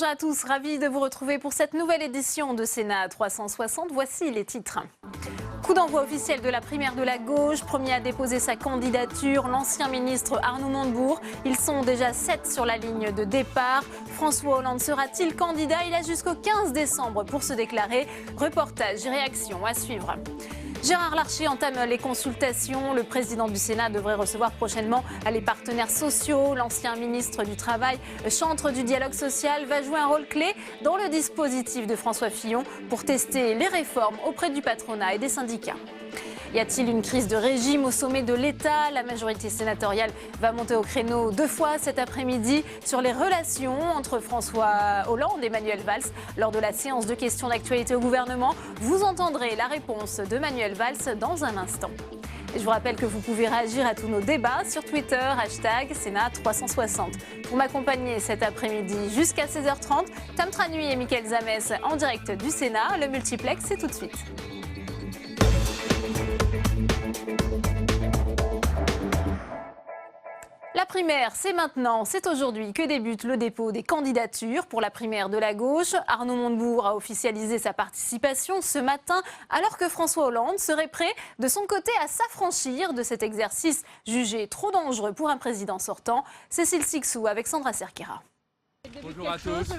à tous, ravi de vous retrouver pour cette nouvelle édition de Sénat 360. Voici les titres. Coup d'envoi officiel de la primaire de la gauche. Premier à déposer sa candidature, l'ancien ministre Arnaud Montebourg. Ils sont déjà 7 sur la ligne de départ. François Hollande sera-t-il candidat? Il a jusqu'au 15 décembre pour se déclarer. Reportage et réaction à suivre. Gérard Larcher entame les consultations. Le président du Sénat devrait recevoir prochainement les partenaires sociaux. L'ancien ministre du Travail, chantre du dialogue social, va jouer un rôle clé dans le dispositif de François Fillon pour tester les réformes auprès du patronat et des syndicats. Y a-t-il une crise de régime au sommet de l'État? La majorité sénatoriale va monter au créneau 2 fois cet après-midi sur les relations entre François Hollande et Manuel Valls. Lors de la séance de questions d'actualité au gouvernement, vous entendrez la réponse de Manuel Valls dans un instant. Et je vous rappelle que vous pouvez réagir à tous nos débats sur Twitter, #Sénat360. Pour m'accompagner cet après-midi jusqu'à 16h30, Tam Tranui et Mickaël Zamès en direct du Sénat. Le multiplex, c'est tout de suite. La primaire, c'est maintenant, c'est aujourd'hui que débute le dépôt des candidatures pour la primaire de la gauche. Arnaud Montebourg a officialisé sa participation ce matin, alors que François Hollande serait prêt de son côté à s'affranchir de cet exercice jugé trop dangereux pour un président sortant. Cécile Sixou avec Sandra Cerquera. Bonjour à tous.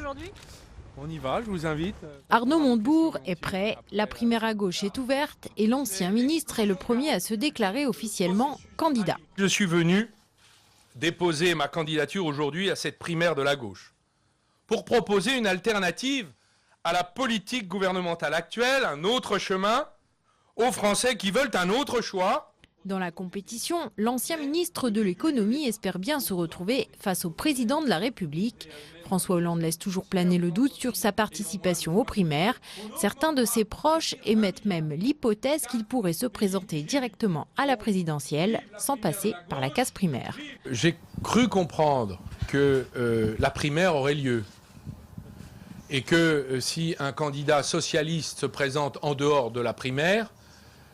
On y va, je vous invite. Arnaud Montebourg est prêt, la primaire à gauche est ouverte et l'ancien ministre est le premier à se déclarer officiellement candidat. Je suis venu déposer ma candidature aujourd'hui à cette primaire de la gauche pour proposer une alternative à la politique gouvernementale actuelle, un autre chemin aux Français qui veulent un autre choix. Dans la compétition, l'ancien ministre de l'économie espère bien se retrouver face au président de la République. François Hollande laisse toujours planer le doute sur sa participation aux primaires. Certains de ses proches émettent même l'hypothèse qu'il pourrait se présenter directement à la présidentielle sans passer par la case primaire. J'ai cru comprendre que la primaire aurait lieu et que si un candidat socialiste se présente en dehors de la primaire,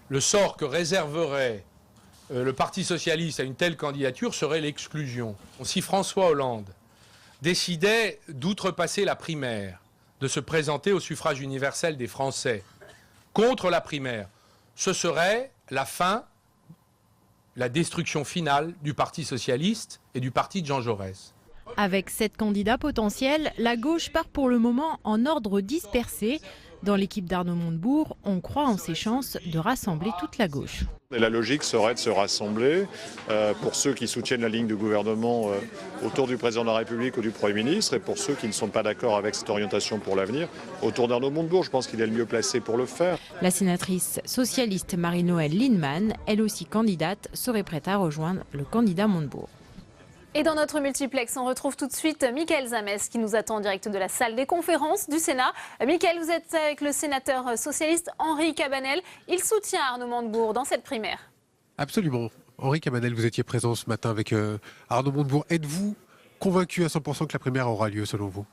le sort que réserverait le Parti socialiste à une telle candidature serait l'exclusion. Si François Hollande décidait d'outrepasser la primaire, de se présenter au suffrage universel des Français contre la primaire, ce serait la fin, la destruction finale du Parti socialiste et du parti de Jean Jaurès. Avec 7 candidats potentiels, la gauche part pour le moment en ordre dispersé. Dans l'équipe d'Arnaud Montebourg, on croit en ses chances de rassembler toute la gauche. Et la logique serait de se rassembler pour ceux qui soutiennent la ligne du gouvernement autour du président de la République ou du Premier ministre et pour ceux qui ne sont pas d'accord avec cette orientation pour l'avenir autour d'Arnaud Montebourg. Je pense qu'il est le mieux placé pour le faire. La sénatrice socialiste Marie-Noëlle Lienemann, elle aussi candidate, serait prête à rejoindre le candidat Montebourg. Et dans notre multiplex, on retrouve tout de suite Mickaël Zamès qui nous attend en direct de la salle des conférences du Sénat. Mickaël, vous êtes avec le sénateur socialiste Henri Cabanel. Il soutient Arnaud Montebourg dans cette primaire. Absolument. Henri Cabanel, vous étiez présent ce matin avec Arnaud Montebourg. Êtes-vous convaincu à 100% que la primaire aura lieu selon vous ?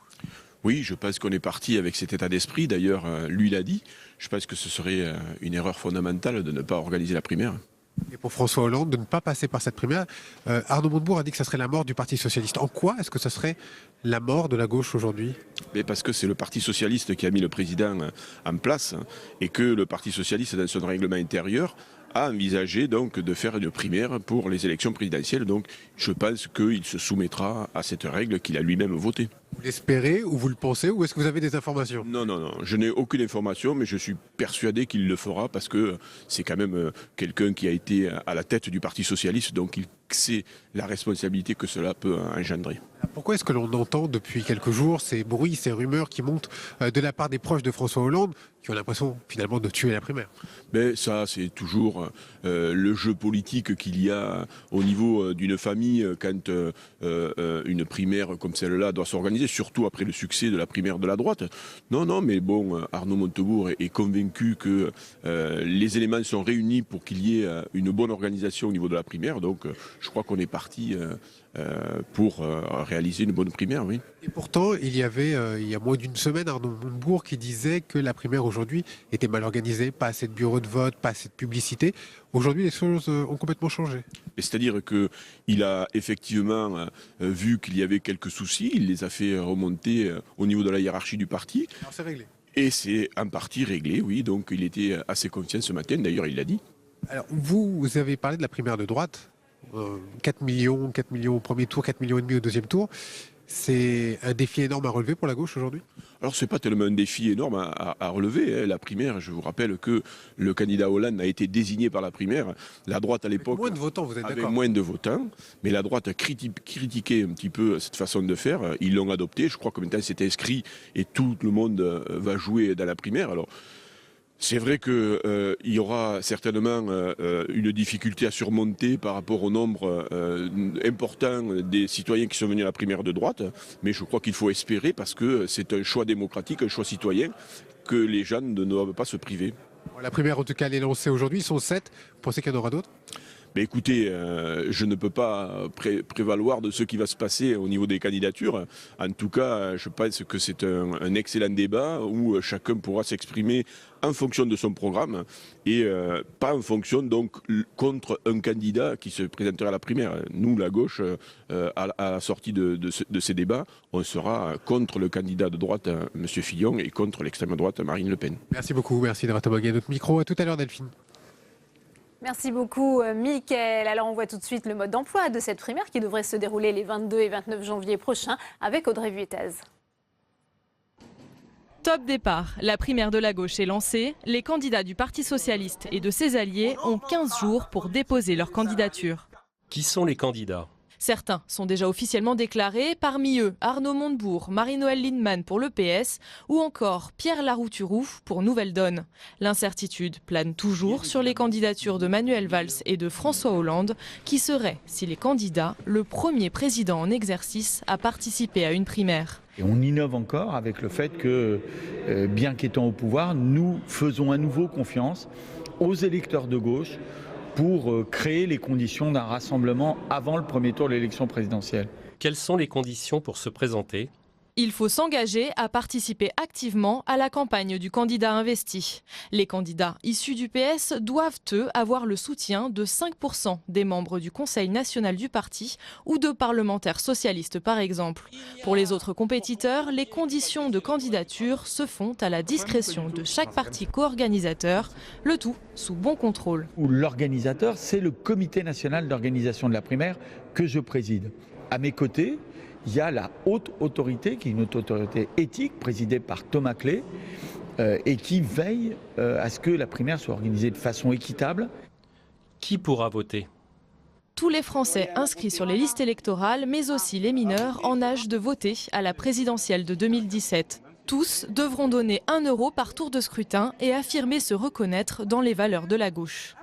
Oui, je pense qu'on est parti avec cet état d'esprit. D'ailleurs, lui l'a dit. Je pense que ce serait une erreur fondamentale de ne pas organiser la primaire. Et pour François Hollande, de ne pas passer par cette primaire, Arnaud Montebourg a dit que ça serait la mort du Parti socialiste. En quoi est-ce que ça serait la mort de la gauche aujourd'hui ? Mais parce que c'est le Parti socialiste qui a mis le président en place et que le Parti socialiste, dans son règlement intérieur, a envisagé donc de faire une primaire pour les élections présidentielles. Donc je pense qu'il se soumettra à cette règle qu'il a lui-même votée. Vous l'espérez ou vous le pensez ou est-ce que vous avez des informations ? Non, je n'ai aucune information, mais je suis persuadé qu'il le fera parce que c'est quand même quelqu'un qui a été à la tête du Parti socialiste, donc il sait la responsabilité que cela peut engendrer. Pourquoi est-ce que l'on entend depuis quelques jours ces bruits, ces rumeurs qui montent de la part des proches de François Hollande qui ont l'impression finalement de tuer la primaire ? Mais ça, c'est toujours le jeu politique qu'il y a au niveau d'une famille quand une primaire comme celle-là doit s'organiser, surtout après le succès de la primaire de la droite. Non, mais bon, Arnaud Montebourg est convaincu que les éléments sont réunis pour qu'il y ait une bonne organisation au niveau de la primaire. Donc, je crois qu'on est parti pour réaliser une bonne primaire, oui. Et pourtant, il y avait, il y a moins d'une semaine, Arnaud Montebourg qui disait que la primaire aujourd'hui était mal organisée, pas assez de bureaux de vote, pas assez de publicité. Aujourd'hui, les choses ont complètement changé. C'est-à-dire qu'il a effectivement vu qu'il y avait quelques soucis, il les a fait remonter au niveau de la hiérarchie du parti. Alors c'est réglé. Et c'est en partie réglé, oui, donc il était assez confiant ce matin, d'ailleurs il l'a dit. Alors vous avez parlé de la primaire de droite, 4 millions au premier tour, 4,5 millions au deuxième tour. C'est un défi énorme à relever pour la gauche aujourd'hui? Alors c'est pas tellement un défi énorme à relever, hein. La primaire, je vous rappelle que le candidat Hollande a été désigné par la primaire. La droite à l'époque moins de votants, vous êtes avait d'accord? moins de votants, mais la droite a critiqué un petit peu cette façon de faire. Ils l'ont adopté, je crois que maintenant c'est inscrit et tout le monde va jouer dans la primaire. Alors c'est vrai qu'il y aura certainement une difficulté à surmonter par rapport au nombre important des citoyens qui sont venus à la primaire de droite, mais je crois qu'il faut espérer parce que c'est un choix démocratique, un choix citoyen que les gens ne doivent pas se priver. La primaire, en tout cas, elle est lancée aujourd'hui, ils sont 7. Vous pensez qu'il y en aura d'autres? Mais écoutez, je ne peux pas prévaloir de ce qui va se passer au niveau des candidatures. En tout cas, je pense que c'est un excellent débat où chacun pourra s'exprimer en fonction de son programme et pas en fonction donc contre un candidat qui se présenterait à la primaire. Nous, la gauche, à la sortie de ces débats, on sera contre le candidat de droite, M. Fillon, et contre l'extrême droite, Marine Le Pen. Merci beaucoup, merci d'avoir témoigné à notre micro. À tout à l'heure, Delphine. Merci beaucoup, Mickaël. Alors, on voit tout de suite le mode d'emploi de cette primaire qui devrait se dérouler les 22 et 29 janvier prochains avec Audrey Vuettaz. Top départ, la primaire de la gauche est lancée. Les candidats du Parti socialiste et de ses alliés ont 15 jours pour déposer leur candidature. Qui sont les candidats ? Certains sont déjà officiellement déclarés, parmi eux Arnaud Montebourg, Marie-Noëlle Lienemann pour le PS ou encore Pierre Larouturou pour Nouvelle Donne. L'incertitude plane toujours sur les candidatures de Manuel Valls et de François Hollande, qui serait, s'il est candidat, le premier président en exercice à participer à une primaire. Et on innove encore avec le fait que, bien qu'étant au pouvoir, nous faisons à nouveau confiance aux électeurs de gauche pour créer les conditions d'un rassemblement avant le premier tour de l'élection présidentielle. Quelles sont les conditions pour se présenter ? Il faut s'engager à participer activement à la campagne du candidat investi. Les candidats issus du PS doivent, eux, avoir le soutien de 5% des membres du Conseil national du parti ou de parlementaires socialistes, par exemple. Pour les autres compétiteurs, les conditions de candidature se font à la discrétion de chaque parti co-organisateur, le tout sous bon contrôle. L'organisateur, c'est le Comité national d'organisation de la primaire que je préside. À mes côtés, il y a la haute autorité, qui est une haute autorité éthique, présidée par Thomas Clé, et qui veille à ce que la primaire soit organisée de façon équitable. Qui pourra voter ? Tous les Français inscrits sur les listes électorales, mais aussi les mineurs en âge de voter à la présidentielle de 2017. Tous devront donner 1 € par tour de scrutin et affirmer se reconnaître dans les valeurs de la gauche.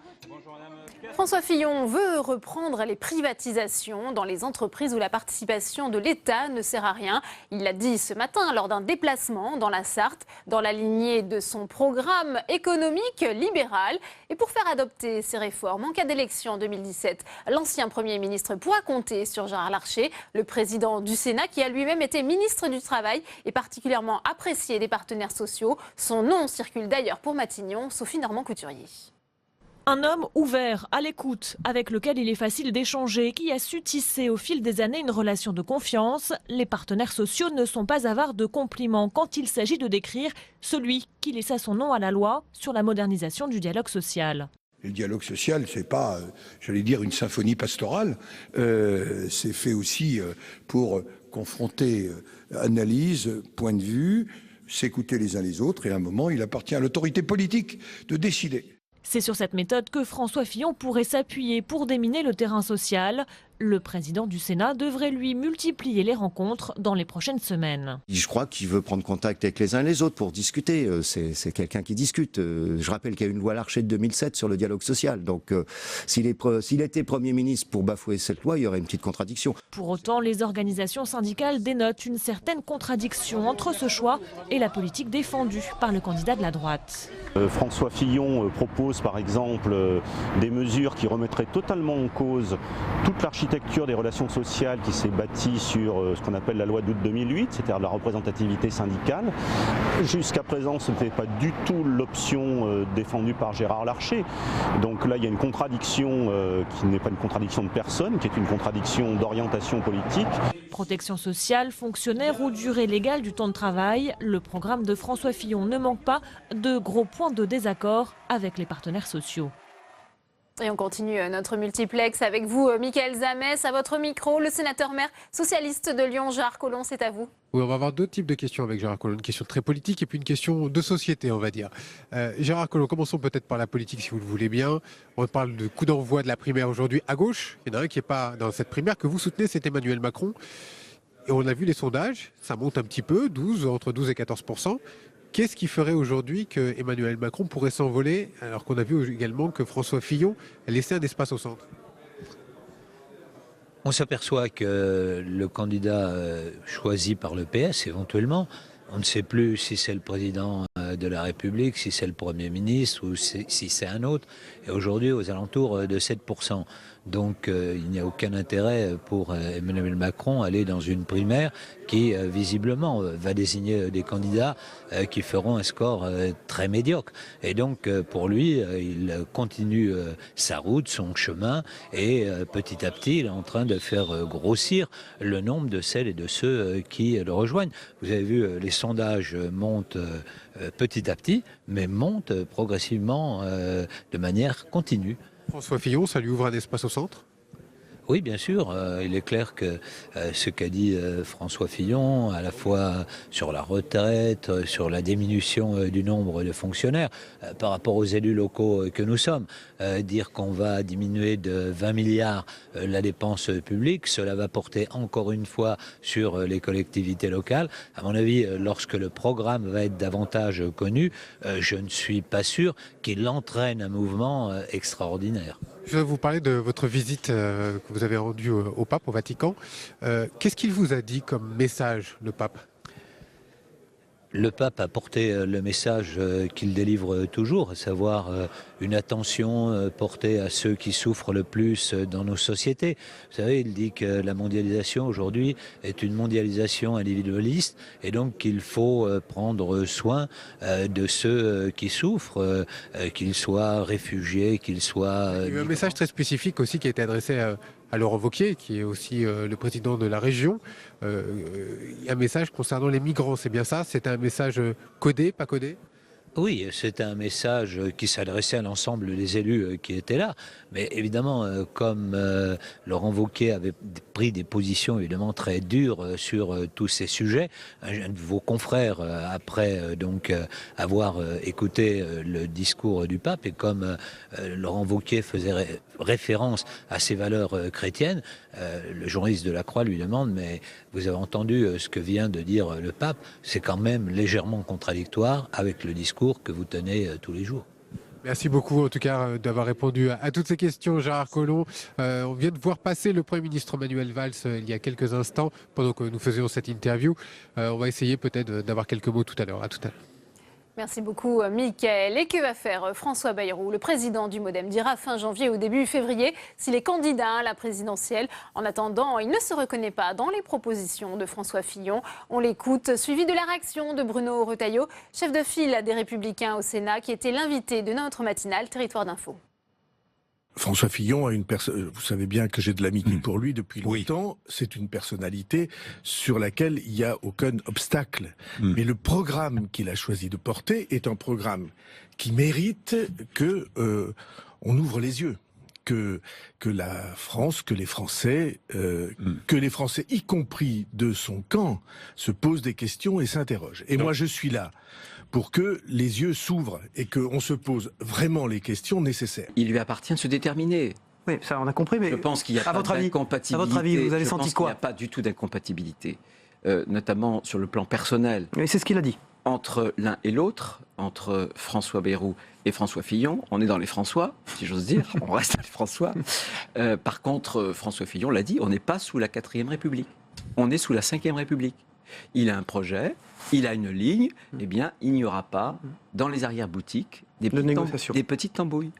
François Fillon veut reprendre les privatisations dans les entreprises où la participation de l'État ne sert à rien. Il l'a dit ce matin lors d'un déplacement dans la Sarthe, dans la lignée de son programme économique libéral. Et pour faire adopter ces réformes en cas d'élection en 2017, l'ancien Premier ministre pourra compter sur Gérard Larcher, le président du Sénat qui a lui-même été ministre du Travail et particulièrement apprécié des partenaires sociaux. Son nom circule d'ailleurs pour Matignon, Sophie Normand-Couturier. Un homme ouvert, à l'écoute, avec lequel il est facile d'échanger, qui a su tisser au fil des années une relation de confiance. Les partenaires sociaux ne sont pas avares de compliments quand il s'agit de décrire celui qui laissa son nom à la loi sur la modernisation du dialogue social. Le dialogue social, c'est pas, j'allais dire, une symphonie pastorale. C'est fait aussi pour confronter analyse, point de vue, s'écouter les uns les autres. Et à un moment, il appartient à l'autorité politique de décider. C'est sur cette méthode que François Fillon pourrait s'appuyer pour déminer le terrain social. Le président du Sénat devrait lui multiplier les rencontres dans les prochaines semaines. Je crois qu'il veut prendre contact avec les uns et les autres pour discuter. C'est quelqu'un qui discute. Je rappelle qu'il y a une loi Larcher de 2007 sur le dialogue social. Donc s'il était Premier ministre pour bafouer cette loi, il y aurait une petite contradiction. Pour autant, les organisations syndicales dénotent une certaine contradiction entre ce choix et la politique défendue par le candidat de la droite. François Fillon propose par exemple des mesures qui remettraient totalement en cause toute l'architecture des relations sociales qui s'est bâtie sur ce qu'on appelle la loi d'août 2008, c'est-à-dire la représentativité syndicale. Jusqu'à présent, ce n'était pas du tout l'option défendue par Gérard Larcher. Donc là, il y a une contradiction qui n'est pas une contradiction de personne, qui est une contradiction d'orientation politique. Protection sociale, fonctionnaire ou durée légale du temps de travail, le programme de François Fillon ne manque pas de gros points de désaccord avec les partenaires sociaux. Et on continue notre multiplex avec vous, Michaël Zamès, à votre micro, le sénateur maire socialiste de Lyon, Gérard Collomb, c'est à vous. Oui, on va avoir deux types de questions avec Gérard Collomb, une question très politique et puis une question de société, on va dire. Gérard Collomb, commençons peut-être par la politique si vous le voulez bien. On parle de coup d'envoi de la primaire aujourd'hui à gauche. Il y en a un qui n'est pas dans cette primaire que vous soutenez, c'est Emmanuel Macron. Et on a vu les sondages, ça monte un petit peu, entre 12 et 14%. Qu'est-ce qui ferait aujourd'hui que Emmanuel Macron pourrait s'envoler, alors qu'on a vu également que François Fillon a laissé un espace au centre? On s'aperçoit que le candidat choisi par le PS, éventuellement, on ne sait plus si c'est le président de la République, si c'est le Premier ministre ou si c'est un autre, et aujourd'hui aux alentours de 7%. Donc il n'y a aucun intérêt pour Emmanuel Macron à aller dans une primaire qui visiblement va désigner des candidats qui feront un score très médiocre. Et donc pour lui, il continue sa route, son chemin, et petit à petit il est en train de faire grossir le nombre de celles et de ceux qui le rejoignent. Vous avez vu, les sondages montent petit à petit, mais montent progressivement de manière continue. François Fillon, ça lui ouvre un espace au centre? Oui, bien sûr. Il est clair que ce qu'a dit François Fillon, à la fois sur la retraite, sur la diminution du nombre de fonctionnaires, par rapport aux élus locaux que nous sommes, dire qu'on va diminuer de 20 milliards la dépense publique, cela va porter encore une fois sur les collectivités locales. À mon avis, lorsque le programme va être davantage connu, je ne suis pas sûr qu'il entraîne un mouvement extraordinaire. Je vais vous parler de votre visite que vous avez rendue au pape, au Vatican. Qu'est-ce qu'il vous a dit comme message, le pape ? Le pape a porté le message qu'il délivre toujours, à savoir une attention portée à ceux qui souffrent le plus dans nos sociétés. Vous savez, il dit que la mondialisation aujourd'hui est une mondialisation individualiste et donc qu'il faut prendre soin de ceux qui souffrent, qu'ils soient réfugiés, qu'ils soient... Il y a eu un message très spécifique aussi qui a été adressé à Laurent Wauquiez, qui est aussi le président de la région. Il y a un message concernant les migrants, c'est bien ça? C'est un message codé, pas codé? Oui, c'est un message qui s'adressait à l'ensemble des élus qui étaient là. Mais évidemment, comme Laurent Wauquiez avait pris des positions évidemment très dures sur tous ces sujets, un de vos confrères, après donc avoir écouté le discours du pape, et comme Laurent Wauquiez faisait référence à ses valeurs chrétiennes, le journaliste de la Croix lui demande: mais vous avez entendu ce que vient de dire le pape? C'est quand même légèrement contradictoire avec le discours que vous tenez tous les jours. Merci beaucoup en tout cas d'avoir répondu à toutes ces questions, Gérard Collomb. On vient de voir passer le Premier ministre Manuel Valls il y a quelques instants pendant que nous faisions cette interview. On va essayer peut-être d'avoir quelques mots tout à l'heure. À tout à l'heure. Merci beaucoup, Mickaël. Et que va faire François Bayrou, le président du MoDem, dira fin janvier ou début février s'il est candidat à la présidentielle. En attendant, il ne se reconnaît pas dans les propositions de François Fillon. On l'écoute, suivi de la réaction de Bruno Retailleau, chef de file des Républicains au Sénat, qui était l'invité de notre matinale Territoire d'Info. François Fillon a une personne, vous savez bien que j'ai de l'amitié pour lui depuis longtemps, c'est une personnalité sur laquelle il n'y a aucun obstacle. Mais le programme qu'il a choisi de porter est un programme qui mérite que on ouvre les yeux. Que la France, que les Français, y compris de son camp, se posent des questions et s'interrogent. Et moi, je suis là pour que les yeux s'ouvrent et qu'on se pose vraiment les questions nécessaires. Il lui appartient de se déterminer. Oui, ça on a compris, mais je pense qu'il n'y a pas d'incompatibilité. À votre avis, vous avez senti quoi? Il n'y a pas du tout d'incompatibilité, notamment sur le plan personnel. Mais c'est ce qu'il a dit. Entre l'un et l'autre, entre François Bayrou et François Fillon, on est dans les François, si j'ose dire, on reste dans les François. Par contre, François Fillon l'a dit, on n'est pas sous la 4e République, on est sous la 5e République. il a un projet, il a une ligne, eh bien, il n'y aura pas, dans les arrière-boutiques, des petites tambouilles.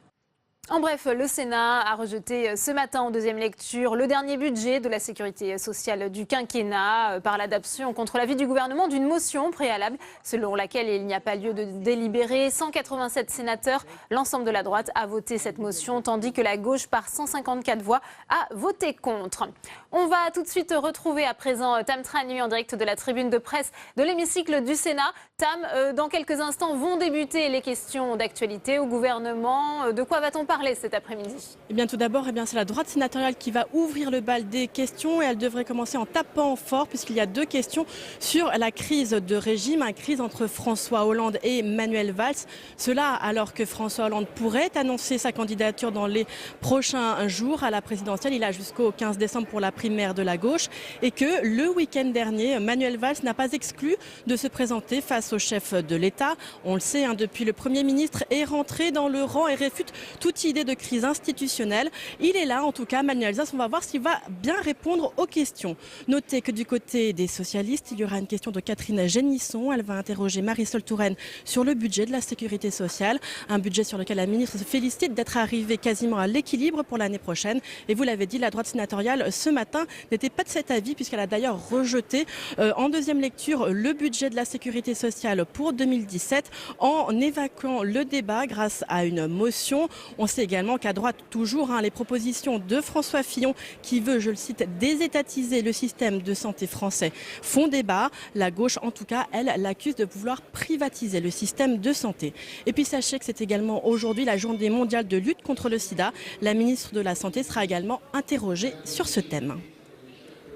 En bref, le Sénat a rejeté ce matin en deuxième lecture le dernier budget de la sécurité sociale du quinquennat par l'adoption contre l'avis du gouvernement d'une motion préalable selon laquelle il n'y a pas lieu de délibérer. 187 sénateurs, l'ensemble de la droite a voté cette motion, tandis que la gauche, par 154 voix, a voté contre. On va tout de suite retrouver à présent Tam Tranu en direct de la tribune de presse de l'hémicycle du Sénat. Tam, dans quelques instants vont débuter les questions d'actualité au gouvernement. De quoi va-t-on parler cet après-midi? Eh bien, tout d'abord, c'est la droite sénatoriale qui va ouvrir le bal des questions et elle devrait commencer en tapant fort puisqu'il y a 2 questions sur la crise de régime, une crise entre François Hollande et Manuel Valls. Cela alors que François Hollande pourrait annoncer sa candidature dans les prochains jours à la présidentielle. Il a jusqu'au 15 décembre pour la primaire de la gauche et que le week-end dernier, Manuel Valls n'a pas exclu de se présenter face au chef de l'État. On le sait, depuis le Premier ministre est rentré dans le rang et réfute toute idée de crise institutionnelle. Il est là, en tout cas, Manuel Valls. On va voir s'il va bien répondre aux questions. Notez que du côté des socialistes, il y aura une question de Catherine Génisson. Elle va interroger Marisol Touraine sur le budget de la sécurité sociale. Un budget sur lequel la ministre se félicite d'être arrivée quasiment à l'équilibre pour l'année prochaine. Et vous l'avez dit, la droite sénatoriale, ce matin, n'était pas de cet avis puisqu'elle a d'ailleurs rejeté en deuxième lecture le budget de la sécurité sociale pour 2017 en évacuant le débat grâce à une motion. On sait également qu'à droite, toujours, les propositions de François Fillon qui veut, je le cite, désétatiser le système de santé français font débat. La gauche, en tout cas, elle l'accuse de vouloir privatiser le système de santé. Et puis sachez que c'est également aujourd'hui la journée mondiale de lutte contre le sida. La ministre de la Santé sera également interrogée sur ce thème.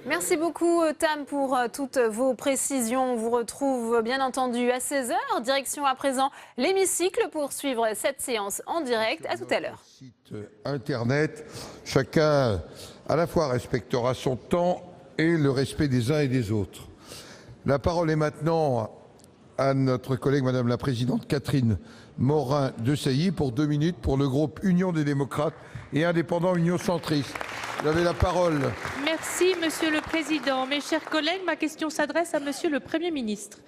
Merci beaucoup Tam pour toutes vos précisions. On vous retrouve bien entendu à 16h. Direction à présent l'hémicycle pour suivre cette séance en direct. À tout à l'heure. Site internet, chacun à la fois respectera son temps et le respect des uns et des autres. La parole est maintenant à notre collègue Madame la Présidente Catherine Morin-Desailly pour 2 minutes pour le groupe Union des démocrates et indépendants Union centriste. Vous avez la parole. Merci Monsieur le Président. Mes chers collègues, ma question s'adresse à Monsieur le Premier ministre.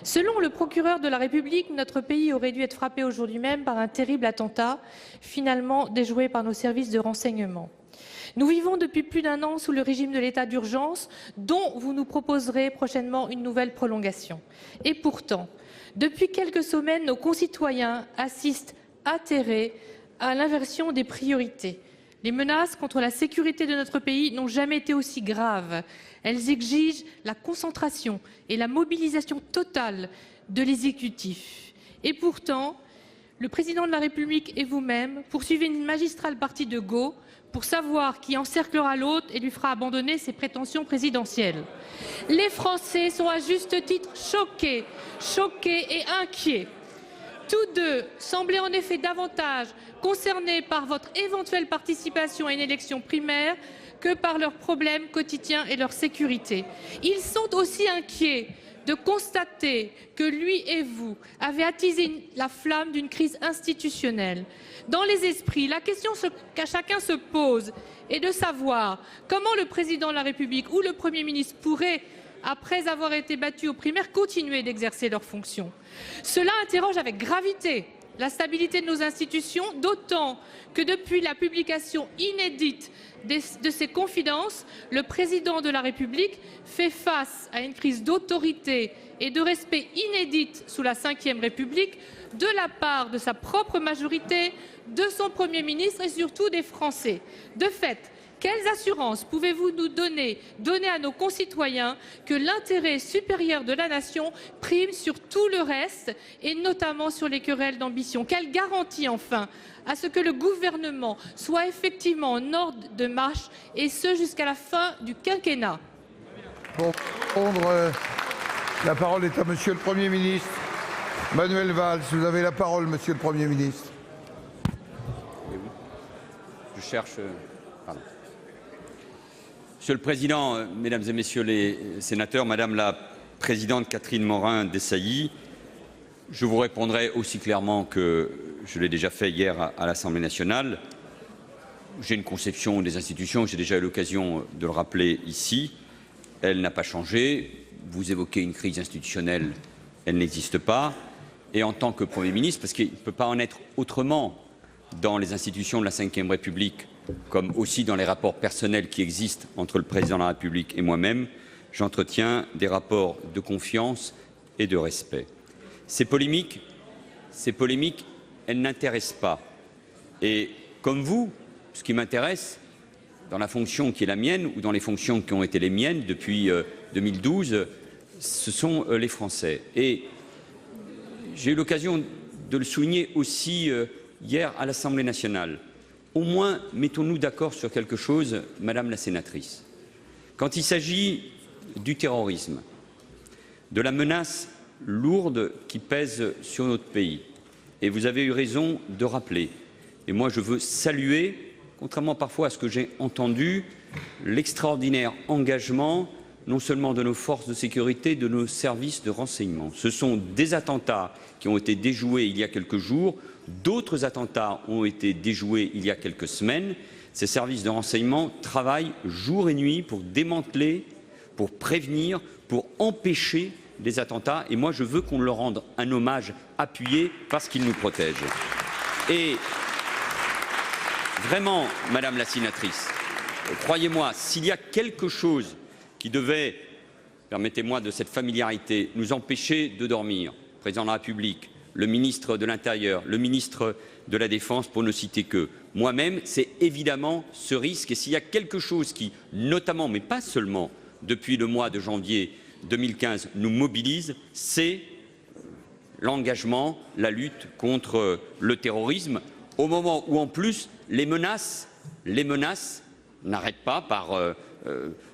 Selon le procureur de la République, notre pays aurait dû être frappé aujourd'hui même par un terrible attentat, finalement déjoué par nos services de renseignement. Nous vivons depuis plus d'1 an sous le régime de l'état d'urgence, dont vous nous proposerez prochainement une nouvelle prolongation. Et pourtant, depuis quelques semaines, nos concitoyens assistent atterrés à l'inversion des priorités. Les menaces contre la sécurité de notre pays n'ont jamais été aussi graves. Elles exigent la concentration et la mobilisation totale de l'exécutif. Et pourtant, le président de la République et vous-même poursuivez une magistrale partie de go pour savoir qui encerclera l'autre et lui fera abandonner ses prétentions présidentielles. Les Français sont à juste titre choqués et inquiets. Tous deux semblaient en effet davantage concernés par votre éventuelle participation à une élection primaire que par leurs problèmes quotidiens et leur sécurité. Ils sont aussi inquiets de constater que lui et vous avez attisé la flamme d'une crise institutionnelle. Dans les esprits, la question qu'à chacun se pose est de savoir comment le président de la République ou le Premier ministre pourrait, après avoir été battus aux primaires, continuer d'exercer leurs fonctions. Cela interroge avec gravité la stabilité de nos institutions, d'autant que depuis la publication inédite de ces confidences, le président de la République fait face à une crise d'autorité et de respect inédite sous la Ve République de la part de sa propre majorité, de son Premier ministre et surtout des Français. De fait, quelles assurances pouvez-vous nous donner à nos concitoyens que l'intérêt supérieur de la nation prime sur tout le reste et notamment sur les querelles d'ambition? Quelle garantie enfin à ce que le gouvernement soit effectivement en ordre de marche et ce jusqu'à la fin du quinquennat? Pour répondre, la parole est à Monsieur le Premier ministre Manuel Valls. Vous avez la parole, Monsieur le Premier ministre. Je cherche. Pardon. Monsieur le Président, Mesdames et Messieurs les sénateurs, Madame la Présidente Catherine Morin-Desailly, je vous répondrai aussi clairement que je l'ai déjà fait hier à l'Assemblée nationale. J'ai une conception des institutions, j'ai déjà eu l'occasion de le rappeler ici. Elle n'a pas changé. vous évoquez une crise institutionnelle, elle n'existe pas. Et en tant que Premier ministre, parce qu'il ne peut pas en être autrement dans les institutions de la Ve République, comme aussi dans les rapports personnels qui existent entre le Président de la République et moi-même, j'entretiens des rapports de confiance et de respect. Ces polémiques, elles n'intéressent pas. Et comme vous, ce qui m'intéresse, dans la fonction qui est la mienne ou dans les fonctions qui ont été les miennes depuis 2012, ce sont les Français. Et j'ai eu l'occasion de le souligner aussi hier à l'Assemblée nationale. Au moins, mettons-nous d'accord sur quelque chose, Madame la sénatrice. Quand il s'agit du terrorisme, de la menace lourde qui pèse sur notre pays, et vous avez eu raison de rappeler, et moi je veux saluer, contrairement parfois à ce que j'ai entendu, l'extraordinaire engagement non seulement de nos forces de sécurité, de nos services de renseignement. Ce sont des attentats qui ont été déjoués il y a quelques jours, d'autres attentats ont été déjoués il y a quelques semaines. Ces services de renseignement travaillent jour et nuit pour démanteler, pour prévenir, pour empêcher des attentats. Et moi, je veux qu'on leur rende un hommage appuyé parce qu'ils nous protègent. Et vraiment, Madame la sénatrice, croyez-moi, s'il y a quelque chose qui devait, permettez-moi de cette familiarité, nous empêcher de dormir, le Président de la République, le ministre de l'Intérieur, le ministre de la Défense, pour ne citer que moi-même, c'est évidemment ce risque. Et s'il y a quelque chose qui, notamment, mais pas seulement, depuis le mois de janvier 2015, nous mobilise, c'est l'engagement, la lutte contre le terrorisme, au moment où, en plus, les menaces n'arrêtent pas, par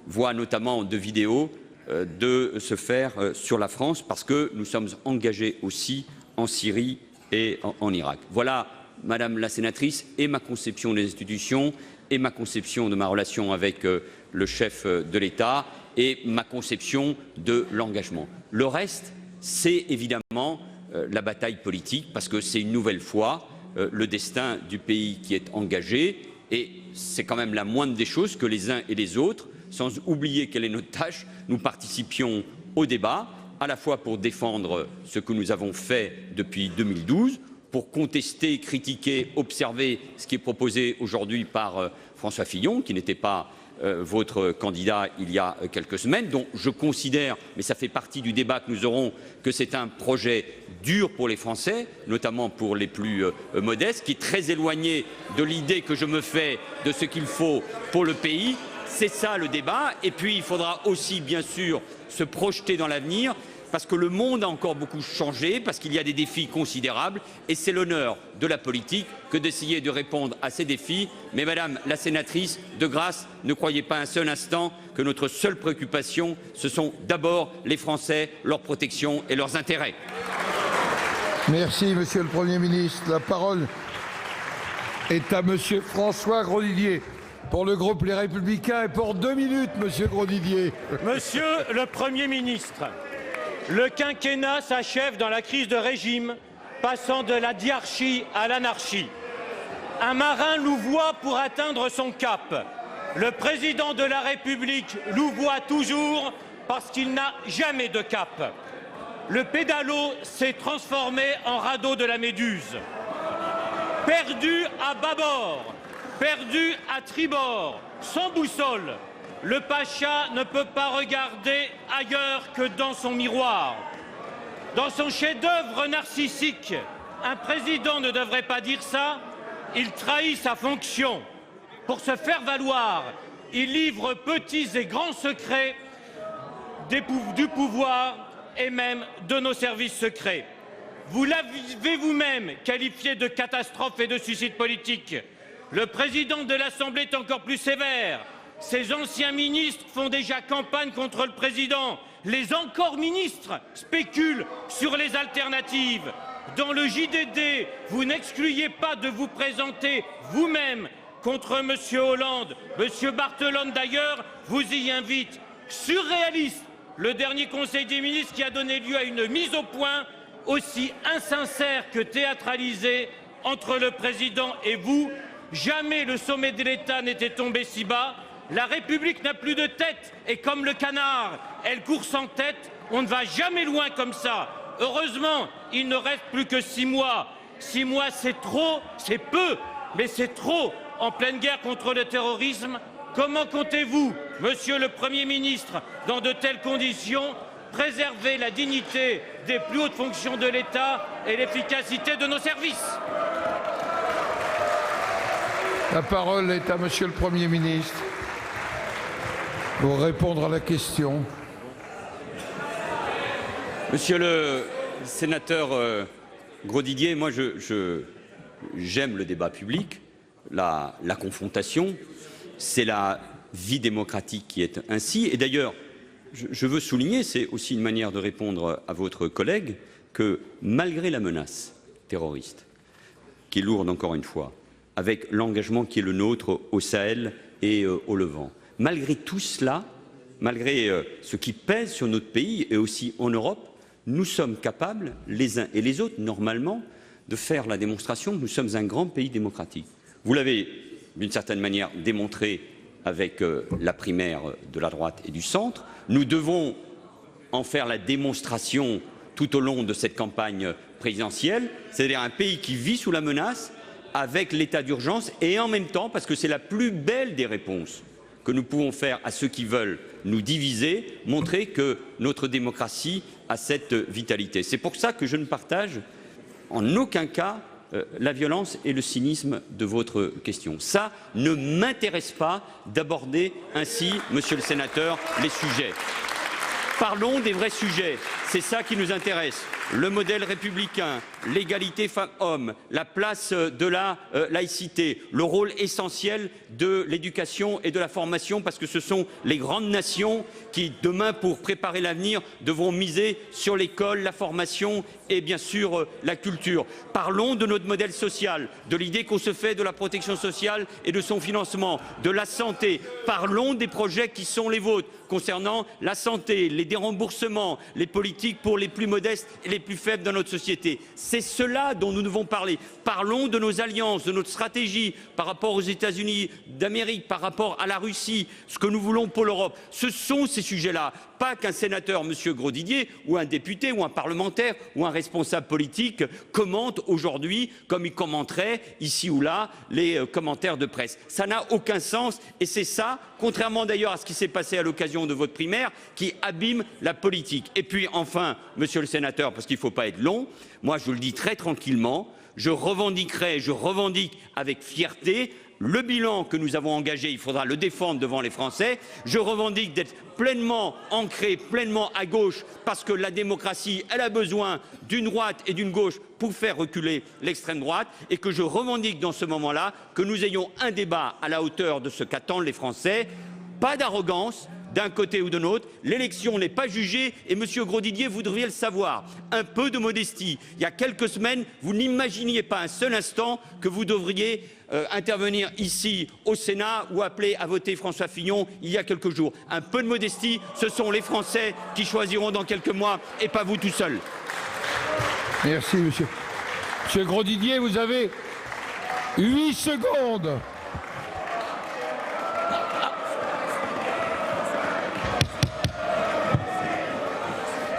voie notamment de vidéos, de se faire sur la France, parce que nous sommes engagés aussi en Syrie et en Irak. Voilà, Madame la sénatrice, et ma conception des institutions, et ma conception de ma relation avec le chef de l'État, et ma conception de l'engagement. Le reste, c'est évidemment la bataille politique, parce que c'est une nouvelle fois le destin du pays qui est engagé, et c'est quand même la moindre des choses que les uns et les autres, sans oublier quelle est notre tâche, nous participions au débat, à la fois pour défendre ce que nous avons fait depuis 2012, pour contester, critiquer, observer ce qui est proposé aujourd'hui par François Fillon, qui n'était pas votre candidat il y a quelques semaines, dont je considère, mais ça fait partie du débat que nous aurons, que c'est un projet dur pour les Français, notamment pour les plus modestes, qui est très éloigné de l'idée que je me fais de ce qu'il faut pour le pays. C'est ça le débat. Et puis il faudra aussi, bien sûr, se projeter dans l'avenir, parce que le monde a encore beaucoup changé, parce qu'il y a des défis considérables, et c'est l'honneur de la politique que d'essayer de répondre à ces défis. Mais Madame la sénatrice, de grâce, ne croyez pas un seul instant que notre seule préoccupation, ce sont d'abord les Français, leur protection et leurs intérêts. Merci, Monsieur le Premier ministre. La parole est à Monsieur François Grosdidier pour le groupe Les Républicains, et pour 2 minutes, Monsieur Grosdidier. Monsieur le Premier ministre, le quinquennat s'achève dans la crise de régime, passant de la diarchie à l'anarchie. Un marin louvoie pour atteindre son cap. Le président de la République louvoie toujours parce qu'il n'a jamais de cap. Le pédalo s'est transformé en radeau de la Méduse. Perdu à bâbord, perdu à tribord, sans boussole, le pacha ne peut pas regarder ailleurs que dans son miroir. Dans son chef-d'œuvre narcissique, un président ne devrait pas dire ça, il trahit sa fonction. Pour se faire valoir, il livre petits et grands secrets du pouvoir et même de nos services secrets. Vous l'avez vous-même qualifié de catastrophe et de suicide politique. Le président de l'Assemblée est encore plus sévère. Ses anciens ministres font déjà campagne contre le président. Les encore ministres spéculent sur les alternatives. Dans le JDD, vous n'excluiez pas de vous présenter vous-même contre M. Hollande. M. Barthelone, d'ailleurs, vous y invite. Surréaliste, le dernier Conseil des ministres qui a donné lieu à une mise au point aussi insincère que théâtralisée entre le président et vous. Jamais le sommet de l'État n'était tombé si bas. La République n'a plus de tête et comme le canard, elle court sans tête. On ne va jamais loin comme ça. Heureusement, il ne reste plus que 6 mois. 6 mois, c'est trop, c'est peu, mais c'est trop. En pleine guerre contre le terrorisme, comment comptez-vous, Monsieur le Premier ministre, dans de telles conditions, préserver la dignité des plus hautes fonctions de l'État et l'efficacité de nos services? La parole est à Monsieur le Premier ministre pour répondre à la question. Monsieur le sénateur Grosdidier, moi j'aime le débat public, la confrontation, c'est la vie démocratique qui est ainsi. Et d'ailleurs, je veux souligner, c'est aussi une manière de répondre à votre collègue, que malgré la menace terroriste, qui est lourde encore une fois, avec l'engagement qui est le nôtre au Sahel et au Levant, malgré tout cela, malgré ce qui pèse sur notre pays et aussi en Europe, nous sommes capables, les uns et les autres, normalement, de faire la démonstration que nous sommes un grand pays démocratique. Vous l'avez, d'une certaine manière, démontré avec la primaire de la droite et du centre. Nous devons en faire la démonstration tout au long de cette campagne présidentielle, c'est-à-dire un pays qui vit sous la menace, avec l'état d'urgence, et en même temps, parce que c'est la plus belle des réponses que nous pouvons faire à ceux qui veulent nous diviser, montrer que notre démocratie a cette vitalité. C'est pour ça que je ne partage en aucun cas la violence et le cynisme de votre question. Ça ne m'intéresse pas d'aborder ainsi, monsieur le sénateur, les sujets. Parlons des vrais sujets, c'est ça qui nous intéresse. Le modèle républicain, l'égalité femmes-hommes, la place de la laïcité, le rôle essentiel de l'éducation et de la formation, parce que ce sont les grandes nations qui, demain, pour préparer l'avenir, devront miser sur l'école, la formation et bien sûr la culture. Parlons de notre modèle social, de l'idée qu'on se fait de la protection sociale et de son financement, de la santé. Parlons des projets qui sont les vôtres concernant la santé, les déremboursements, les politiques pour les plus modestes et les plus faibles dans notre société. C'est cela dont nous devons parler. Parlons de nos alliances, de notre stratégie par rapport aux États-Unis d'Amérique, par rapport à la Russie, ce que nous voulons pour l'Europe. Ce sont ces sujets-là. Pas qu'un sénateur, M. Grosdidier, ou un député, ou un parlementaire, ou un responsable politique commente aujourd'hui, comme il commenterait ici ou là, les commentaires de presse. Ça n'a aucun sens et c'est ça, contrairement d'ailleurs à ce qui s'est passé à l'occasion de votre primaire, qui abîme la politique. Et puis enfin, Monsieur le sénateur, parce qu'il ne faut pas être long, moi je vous le dis très tranquillement, je revendique avec fierté le bilan que nous avons engagé, il faudra le défendre devant les Français. Je revendique d'être pleinement ancré, pleinement à gauche, parce que la démocratie, elle a besoin d'une droite et d'une gauche pour faire reculer l'extrême droite, et que je revendique dans ce moment-là que nous ayons un débat à la hauteur de ce qu'attendent les Français. Pas d'arrogance d'un côté ou de l'autre. L'élection n'est pas jugée et Monsieur Grosdidier, vous devriez le savoir. Un peu de modestie. Il y a quelques semaines, vous n'imaginiez pas un seul instant que vous devriez intervenir ici au Sénat ou appeler à voter François Fillon il y a quelques jours. Un peu de modestie, ce sont les Français qui choisiront dans quelques mois et pas vous tout seul. Merci, monsieur. Monsieur Grosdidier, vous avez 8 secondes.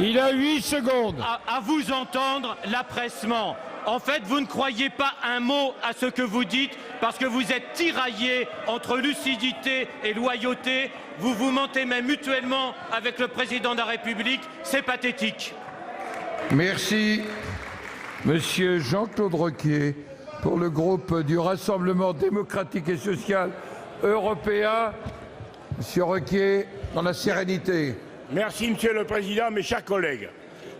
Il a 8 secondes. À vous entendre, l'affaissement. En fait, vous ne croyez pas un mot à ce que vous dites parce que vous êtes tiraillés entre lucidité et loyauté. Vous vous mentez même mutuellement avec le président de la République. C'est pathétique. Merci. Monsieur Jean-Claude Requier, pour le groupe du Rassemblement démocratique et social européen. Monsieur Requier, dans la sérénité. Merci, Monsieur le Président, mes chers collègues.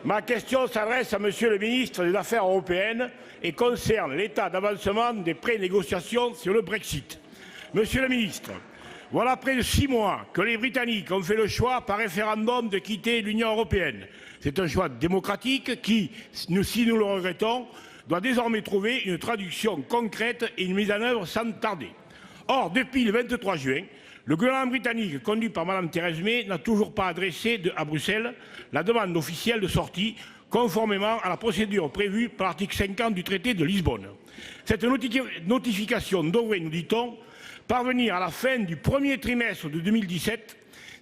Ma question s'adresse à Monsieur le ministre des Affaires européennes et concerne l'état d'avancement des pré-négociations sur le Brexit. Monsieur le ministre, voilà près de 6 mois que les Britanniques ont fait le choix par référendum de quitter l'Union européenne. C'est un choix démocratique qui, si nous le regrettons, doit désormais trouver une traduction concrète et une mise en œuvre sans tarder. Or, depuis le 23 juin, le gouvernement britannique, conduit par Mme Theresa May, n'a toujours pas adressé à Bruxelles la demande officielle de sortie, conformément à la procédure prévue par l'article 50 du traité de Lisbonne. Cette notification devrait, nous dit-on, parvenir à la fin du premier trimestre de 2017,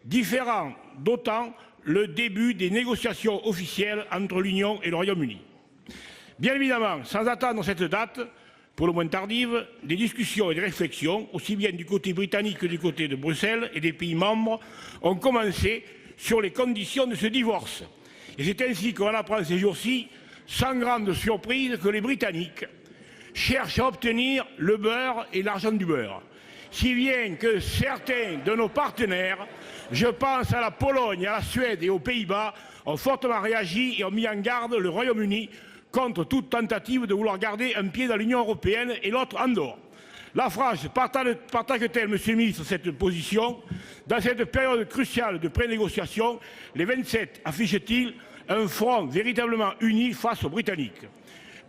différant d'autant le début des négociations officielles entre l'Union et le Royaume-Uni. Bien évidemment, sans attendre cette date, pour le moins tardive, des discussions et des réflexions, aussi bien du côté britannique que du côté de Bruxelles et des pays membres, ont commencé sur les conditions de ce divorce. Et c'est ainsi qu'on apprend ces jours-ci, sans grande surprise, que les Britanniques cherchent à obtenir le beurre et l'argent du beurre. Si bien que certains de nos partenaires, je pense à la Pologne, à la Suède et aux Pays-Bas, ont fortement réagi et ont mis en garde le Royaume-Uni contre toute tentative de vouloir garder un pied dans l'Union européenne et l'autre en dehors. La France partage-t-elle, Monsieur le ministre, cette position? Dans cette période cruciale de pré-négociation, les 27 affichent-ils un front véritablement uni face aux Britanniques?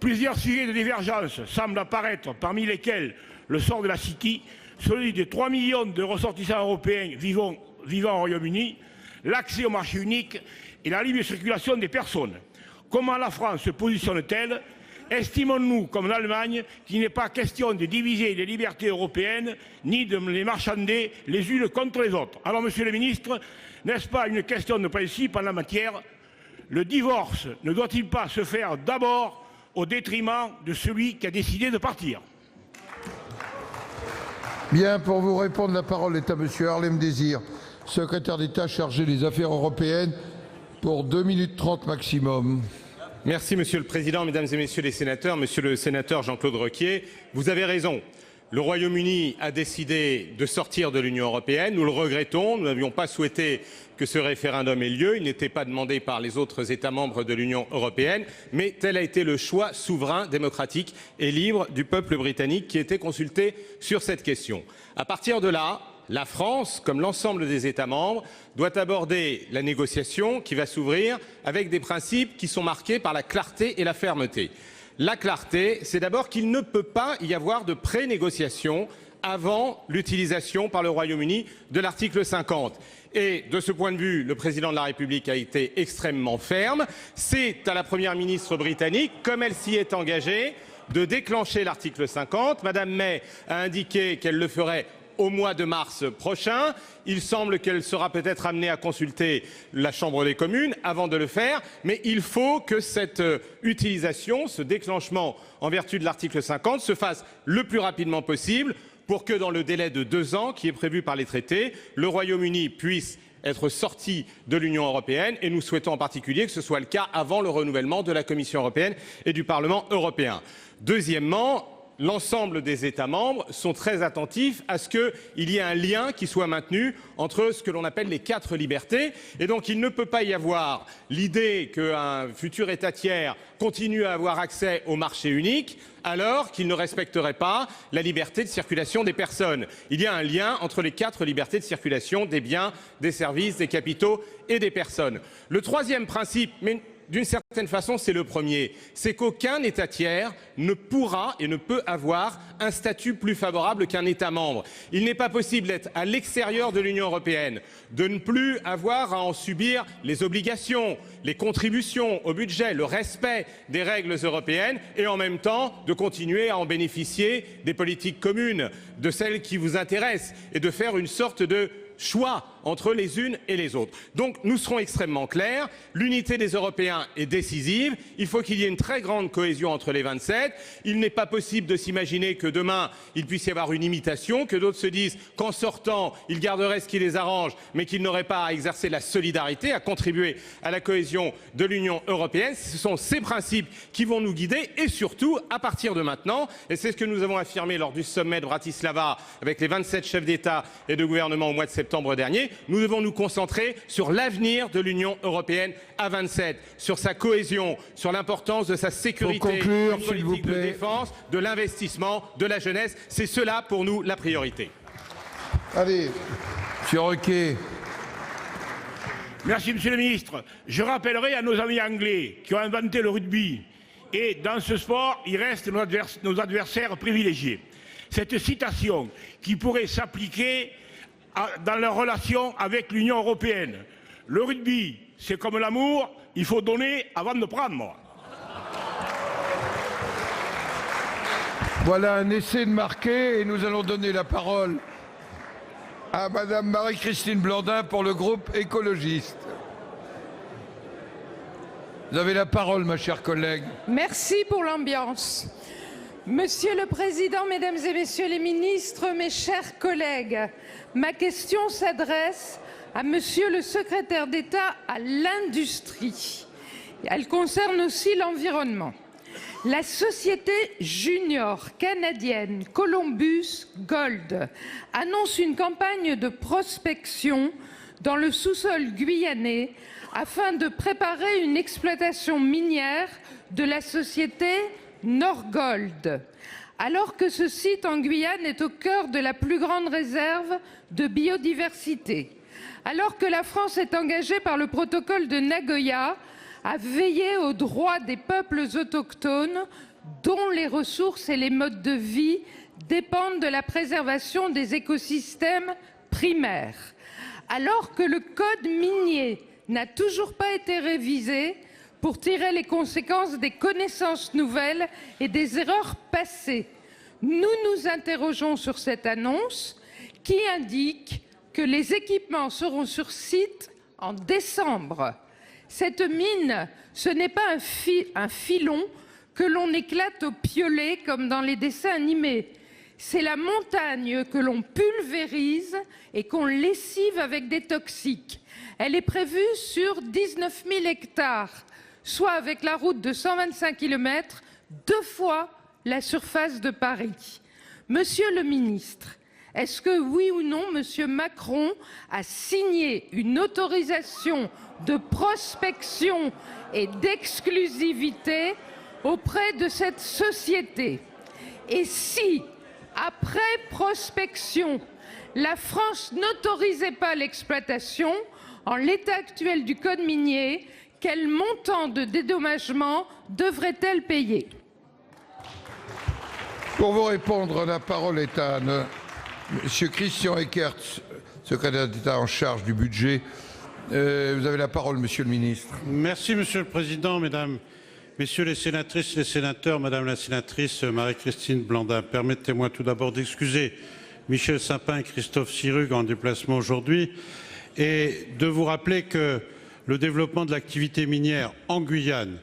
Plusieurs sujets de divergence semblent apparaître, parmi lesquels le sort de la City, celui des 3 millions de ressortissants européens vivant au Royaume-Uni, l'accès au marché unique et la libre circulation des personnes. Comment la France se positionne-t-elle? Estimons-nous, comme l'Allemagne, qu'il n'est pas question de diviser les libertés européennes, ni de les marchander les unes contre les autres? Alors, Monsieur le ministre, n'est-ce pas une question de principe en la matière? Le divorce ne doit-il pas se faire d'abord au détriment de celui qui a décidé de partir? Bien, pour vous répondre, la parole est à Monsieur Harlem Désir, secrétaire d'État chargé des affaires européennes, pour 2 minutes 30 maximum. Merci Monsieur le Président, Mesdames et Messieurs les sénateurs. Monsieur le sénateur Jean-Claude Requier, vous avez raison. Le Royaume-Uni a décidé de sortir de l'Union européenne. Nous le regrettons. Nous n'avions pas souhaité que ce référendum ait lieu. Il n'était pas demandé par les autres États membres de l'Union européenne. Mais tel a été le choix souverain, démocratique et libre du peuple britannique qui était consulté sur cette question. À partir de là, la France, comme l'ensemble des États membres, doit aborder la négociation qui va s'ouvrir avec des principes qui sont marqués par la clarté et la fermeté. La clarté, c'est d'abord qu'il ne peut pas y avoir de pré-négociation avant l'utilisation par le Royaume-Uni de l'article 50. Et de ce point de vue, le président de la République a été extrêmement ferme. C'est à la première ministre britannique, comme elle s'y est engagée, de déclencher l'article 50. Madame May a indiqué qu'elle le ferait au mois de mars prochain. Il semble qu'elle sera peut-être amenée à consulter la Chambre des communes avant de le faire, mais il faut que cette utilisation, ce déclenchement en vertu de l'article 50 se fasse le plus rapidement possible pour que dans le délai de 2 ans qui est prévu par les traités, le Royaume-Uni puisse être sorti de l'Union européenne et nous souhaitons en particulier que ce soit le cas avant le renouvellement de la Commission européenne et du Parlement européen. Deuxièmement, l'ensemble des États membres sont très attentifs à ce qu'il y ait un lien qui soit maintenu entre ce que l'on appelle les 4 libertés. Et donc il ne peut pas y avoir l'idée qu'un futur État tiers continue à avoir accès au marché unique alors qu'il ne respecterait pas la liberté de circulation des personnes. Il y a un lien entre les 4 libertés de circulation des biens, des services, des capitaux et des personnes. Le troisième principe, mais d'une certaine façon, c'est le premier. C'est qu'aucun État tiers ne pourra et ne peut avoir un statut plus favorable qu'un État membre. Il n'est pas possible d'être à l'extérieur de l'Union européenne, de ne plus avoir à en subir les obligations, les contributions au budget, le respect des règles européennes et en même temps de continuer à en bénéficier des politiques communes, de celles qui vous intéressent et de faire une sorte de choix entre les unes et les autres. Donc nous serons extrêmement clairs, l'unité des Européens est décisive, il faut qu'il y ait une très grande cohésion entre les 27, il n'est pas possible de s'imaginer que demain il puisse y avoir une imitation, que d'autres se disent qu'en sortant ils garderaient ce qui les arrange mais qu'ils n'auraient pas à exercer la solidarité, à contribuer à la cohésion de l'Union européenne. Ce sont ces principes qui vont nous guider et surtout à partir de maintenant, et c'est ce que nous avons affirmé lors du sommet de Bratislava avec les 27 chefs d'État et de gouvernement au mois de septembre dernier, nous devons nous concentrer sur l'avenir de l'Union européenne à 27, sur sa cohésion, sur l'importance de sa sécurité, une politique de défense, de l'investissement, de la jeunesse. C'est cela pour nous la priorité. Allez, Monsieur Requier. Merci, Monsieur le ministre. Je rappellerai à nos amis anglais qui ont inventé le rugby. Et dans ce sport, ils restent nos adversaires privilégiés. Cette citation qui pourrait s'appliquer dans leurs relations avec l'Union européenne. Le rugby, c'est comme l'amour, il faut donner avant de prendre. Voilà un essai de marqué et nous allons donner la parole à Madame Marie-Christine Blandin pour le groupe écologiste. Vous avez la parole, ma chère collègue. Merci pour l'ambiance. Monsieur le Président, Mesdames et Messieurs les ministres, mes chers collègues, ma question s'adresse à Monsieur le Secrétaire d'État à l'Industrie. Elle concerne aussi l'environnement. La société junior canadienne Columbus Gold annonce une campagne de prospection dans le sous-sol guyanais afin de préparer une exploitation minière de la société Norgold. Alors que ce site en Guyane est au cœur de la plus grande réserve de biodiversité, alors que la France est engagée par le protocole de Nagoya à veiller aux droits des peuples autochtones dont les ressources et les modes de vie dépendent de la préservation des écosystèmes primaires, alors que le code minier n'a toujours pas été révisé pour tirer les conséquences des connaissances nouvelles et des erreurs passées. Nous nous interrogeons sur cette annonce qui indique que les équipements seront sur site en décembre. Cette mine, ce n'est pas un filon que l'on éclate au piolet comme dans les dessins animés. C'est la montagne que l'on pulvérise et qu'on lessive avec des toxiques. Elle est prévue sur 19 000 hectares, soit avec la route de 125 km, 2 fois la surface de Paris. Monsieur le ministre, est-ce que oui ou non, Monsieur Macron a signé une autorisation de prospection et d'exclusivité auprès de cette société? Et si, après prospection, la France n'autorisait pas l'exploitation, en l'état actuel du code minier, quel montant de dédommagement devrait-elle payer? Pour vous répondre, la parole est à Monsieur Christian Eckert, secrétaire d'État en charge du budget. Vous avez la parole, Monsieur le ministre. Merci, Monsieur le Président, Mesdames, Messieurs les sénatrices, les sénateurs, Madame la sénatrice Marie-Christine Blandin. Permettez-moi tout d'abord d'excuser Michel Sapin et Christophe Sirugue en déplacement aujourd'hui et de vous rappeler que le développement de l'activité minière en Guyane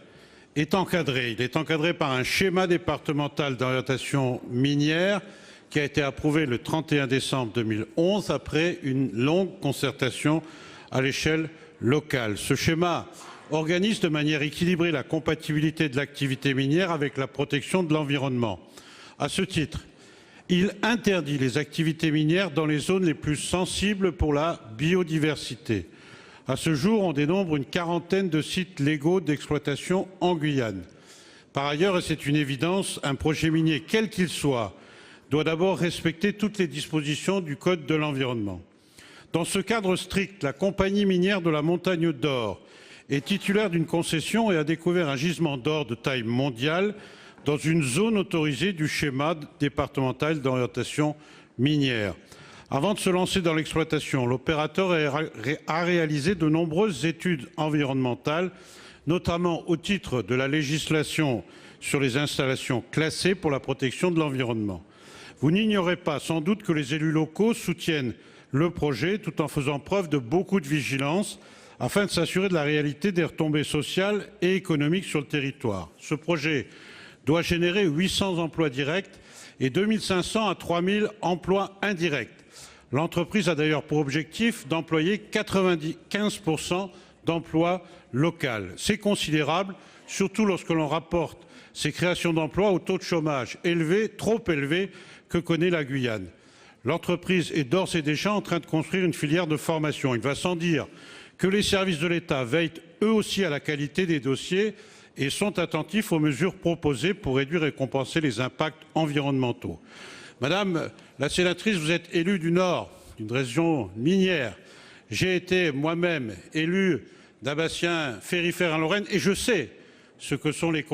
est encadré. Il est encadré par un schéma départemental d'orientation minière qui a été approuvé le 31 décembre 2011 après une longue concertation à l'échelle locale. Ce schéma organise de manière équilibrée la compatibilité de l'activité minière avec la protection de l'environnement. À ce titre, il interdit les activités minières dans les zones les plus sensibles pour la biodiversité. À ce jour, on dénombre une quarantaine de sites légaux d'exploitation en Guyane. Par ailleurs, et c'est une évidence, un projet minier, quel qu'il soit, doit d'abord respecter toutes les dispositions du Code de l'environnement. Dans ce cadre strict, la compagnie minière de la Montagne d'Or est titulaire d'une concession et a découvert un gisement d'or de taille mondiale dans une zone autorisée du schéma départemental d'orientation minière. Avant de se lancer dans l'exploitation, l'opérateur a réalisé de nombreuses études environnementales, notamment au titre de la législation sur les installations classées pour la protection de l'environnement. Vous n'ignorez pas sans doute que les élus locaux soutiennent le projet tout en faisant preuve de beaucoup de vigilance afin de s'assurer de la réalité des retombées sociales et économiques sur le territoire. Ce projet doit générer 800 emplois directs et 2500 à 3000 emplois indirects. L'entreprise a d'ailleurs pour objectif d'employer 95% d'emplois locaux. C'est considérable, surtout lorsque l'on rapporte ces créations d'emplois au taux de chômage élevé, trop élevé, que connaît la Guyane. L'entreprise est d'ores et déjà en train de construire une filière de formation. Il va sans dire que les services de l'État veillent eux aussi à la qualité des dossiers et sont attentifs aux mesures proposées pour réduire et compenser les impacts environnementaux. Madame la sénatrice, vous êtes élue du Nord, d'une région minière. J'ai été moi-même élu d'Abbastien Ferryfer en Lorraine et je sais ce que sont les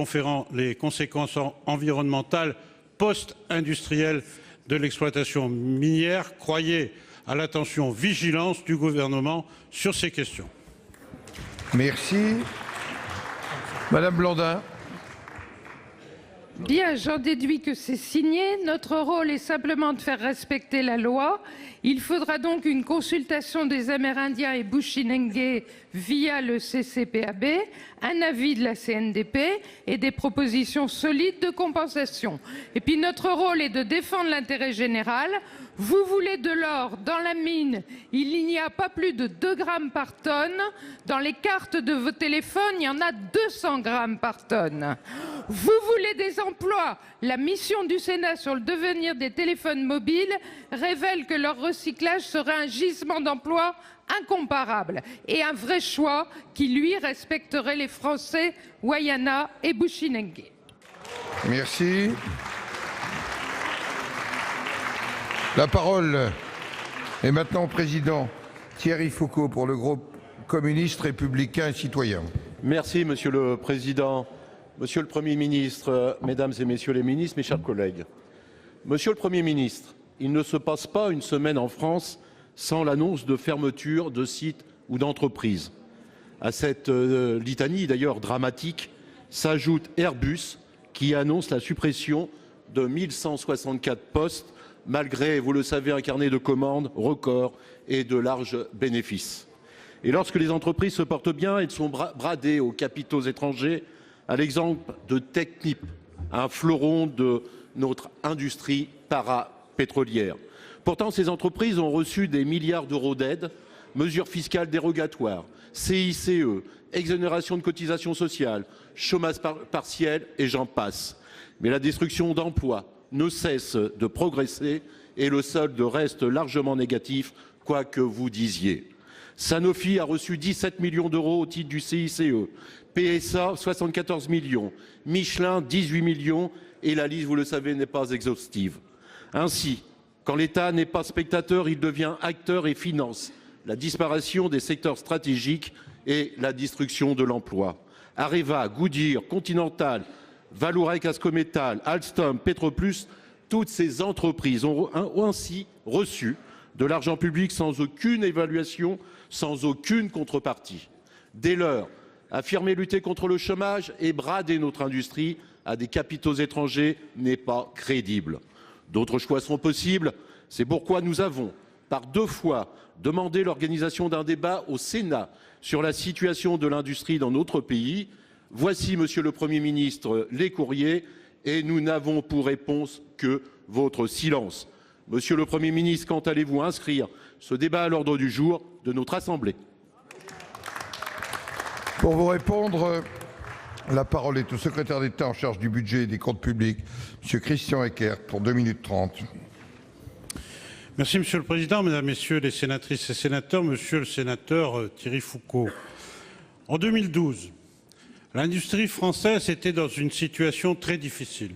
conséquences environnementales post-industrielles de l'exploitation minière. Croyez à l'attention vigilance du gouvernement sur ces questions. Merci. Madame Blandin. Bien, j'en déduis que c'est signé. Notre rôle est simplement de faire respecter la loi. Il faudra donc une consultation des Amérindiens et Bushinengue via le CCPAB, un avis de la CNDP et des propositions solides de compensation. Et puis notre rôle est de défendre l'intérêt général. Vous voulez de l'or dans la mine, il n'y a pas plus de 2 grammes par tonne. Dans les cartes de vos téléphones, il y en a 200 grammes par tonne. Vous voulez des emplois. La mission du Sénat sur le devenir des téléphones mobiles révèle que leur recyclage serait un gisement d'emplois incomparable et un vrai choix qui, lui, respecterait les Français, Wayana et Bushinengue. Merci. La parole est maintenant au président Thierry Foucault pour le groupe communiste, républicain et citoyen. Merci Monsieur le Président, Monsieur le Premier ministre, Mesdames et Messieurs les ministres, mes chers collègues. Monsieur le Premier ministre, il ne se passe pas une semaine en France sans l'annonce de fermeture de sites ou d'entreprises. À cette litanie d'ailleurs dramatique s'ajoute Airbus qui annonce la suppression de 1164 postes malgré, vous le savez, un carnet de commandes record et de larges bénéfices. Et lorsque les entreprises se portent bien, elles sont bradées aux capitaux étrangers, à l'exemple de Technip, un fleuron de notre industrie parapétrolière. Pourtant, ces entreprises ont reçu des milliards d'euros d'aides, mesures fiscales dérogatoires, CICE, exonération de cotisations sociales, chômage partiel et j'en passe. Mais la destruction d'emplois ne cesse de progresser et le solde reste largement négatif, quoi que vous disiez. Sanofi a reçu 17 millions d'euros au titre du CICE, PSA 74 millions, Michelin 18 millions et la liste, vous le savez, n'est pas exhaustive. Ainsi, quand l'État n'est pas spectateur, il devient acteur et finance la disparition des secteurs stratégiques et la destruction de l'emploi. Areva, Goodyear, Continental, Vallourec Ascométal, Alstom, Petroplus, toutes ces entreprises ont ainsi reçu de l'argent public sans aucune évaluation, sans aucune contrepartie. Dès lors, affirmer lutter contre le chômage et brader notre industrie à des capitaux étrangers n'est pas crédible. D'autres choix sont possibles, c'est pourquoi nous avons, par 2 fois, demandé l'organisation d'un débat au Sénat sur la situation de l'industrie dans notre pays. Voici, Monsieur le Premier ministre, les courriers et nous n'avons pour réponse que votre silence. Monsieur le Premier ministre, quand allez-vous inscrire ce débat à l'ordre du jour de notre Assemblée? Pour vous répondre, la parole est au secrétaire d'État en charge du budget et des comptes publics, M. Christian Eckert, pour 2 minutes 30. Merci Monsieur le Président, Mesdames, Messieurs les sénatrices et sénateurs, Monsieur le sénateur Thierry Foucault. En 2012, l'industrie française était dans une situation très difficile.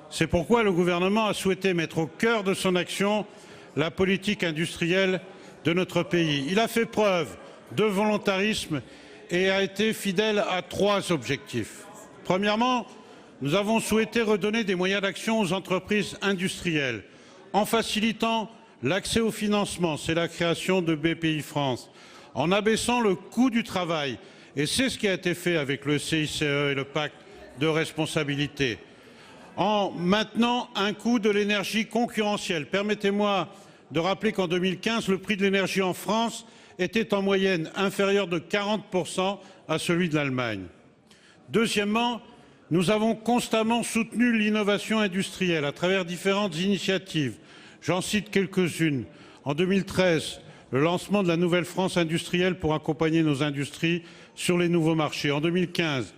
C'est pourquoi le gouvernement a souhaité mettre au cœur de son action la politique industrielle de notre pays. Il a fait preuve de volontarisme et a été fidèle à 3 objectifs. Premièrement, nous avons souhaité redonner des moyens d'action aux entreprises industrielles en facilitant l'accès au financement, c'est la création de BPI France, en abaissant le coût du travail, et c'est ce qui a été fait avec le CICE et le pacte de responsabilité, en maintenant un coût de l'énergie concurrentiel. Permettez-moi de rappeler qu'en 2015, le prix de l'énergie en France était en moyenne inférieur de 40% à celui de l'Allemagne. Deuxièmement, nous avons constamment soutenu l'innovation industrielle à travers différentes initiatives. J'en cite quelques-unes. En 2013, le lancement de la Nouvelle France industrielle pour accompagner nos industries sur les nouveaux marchés. En 2015,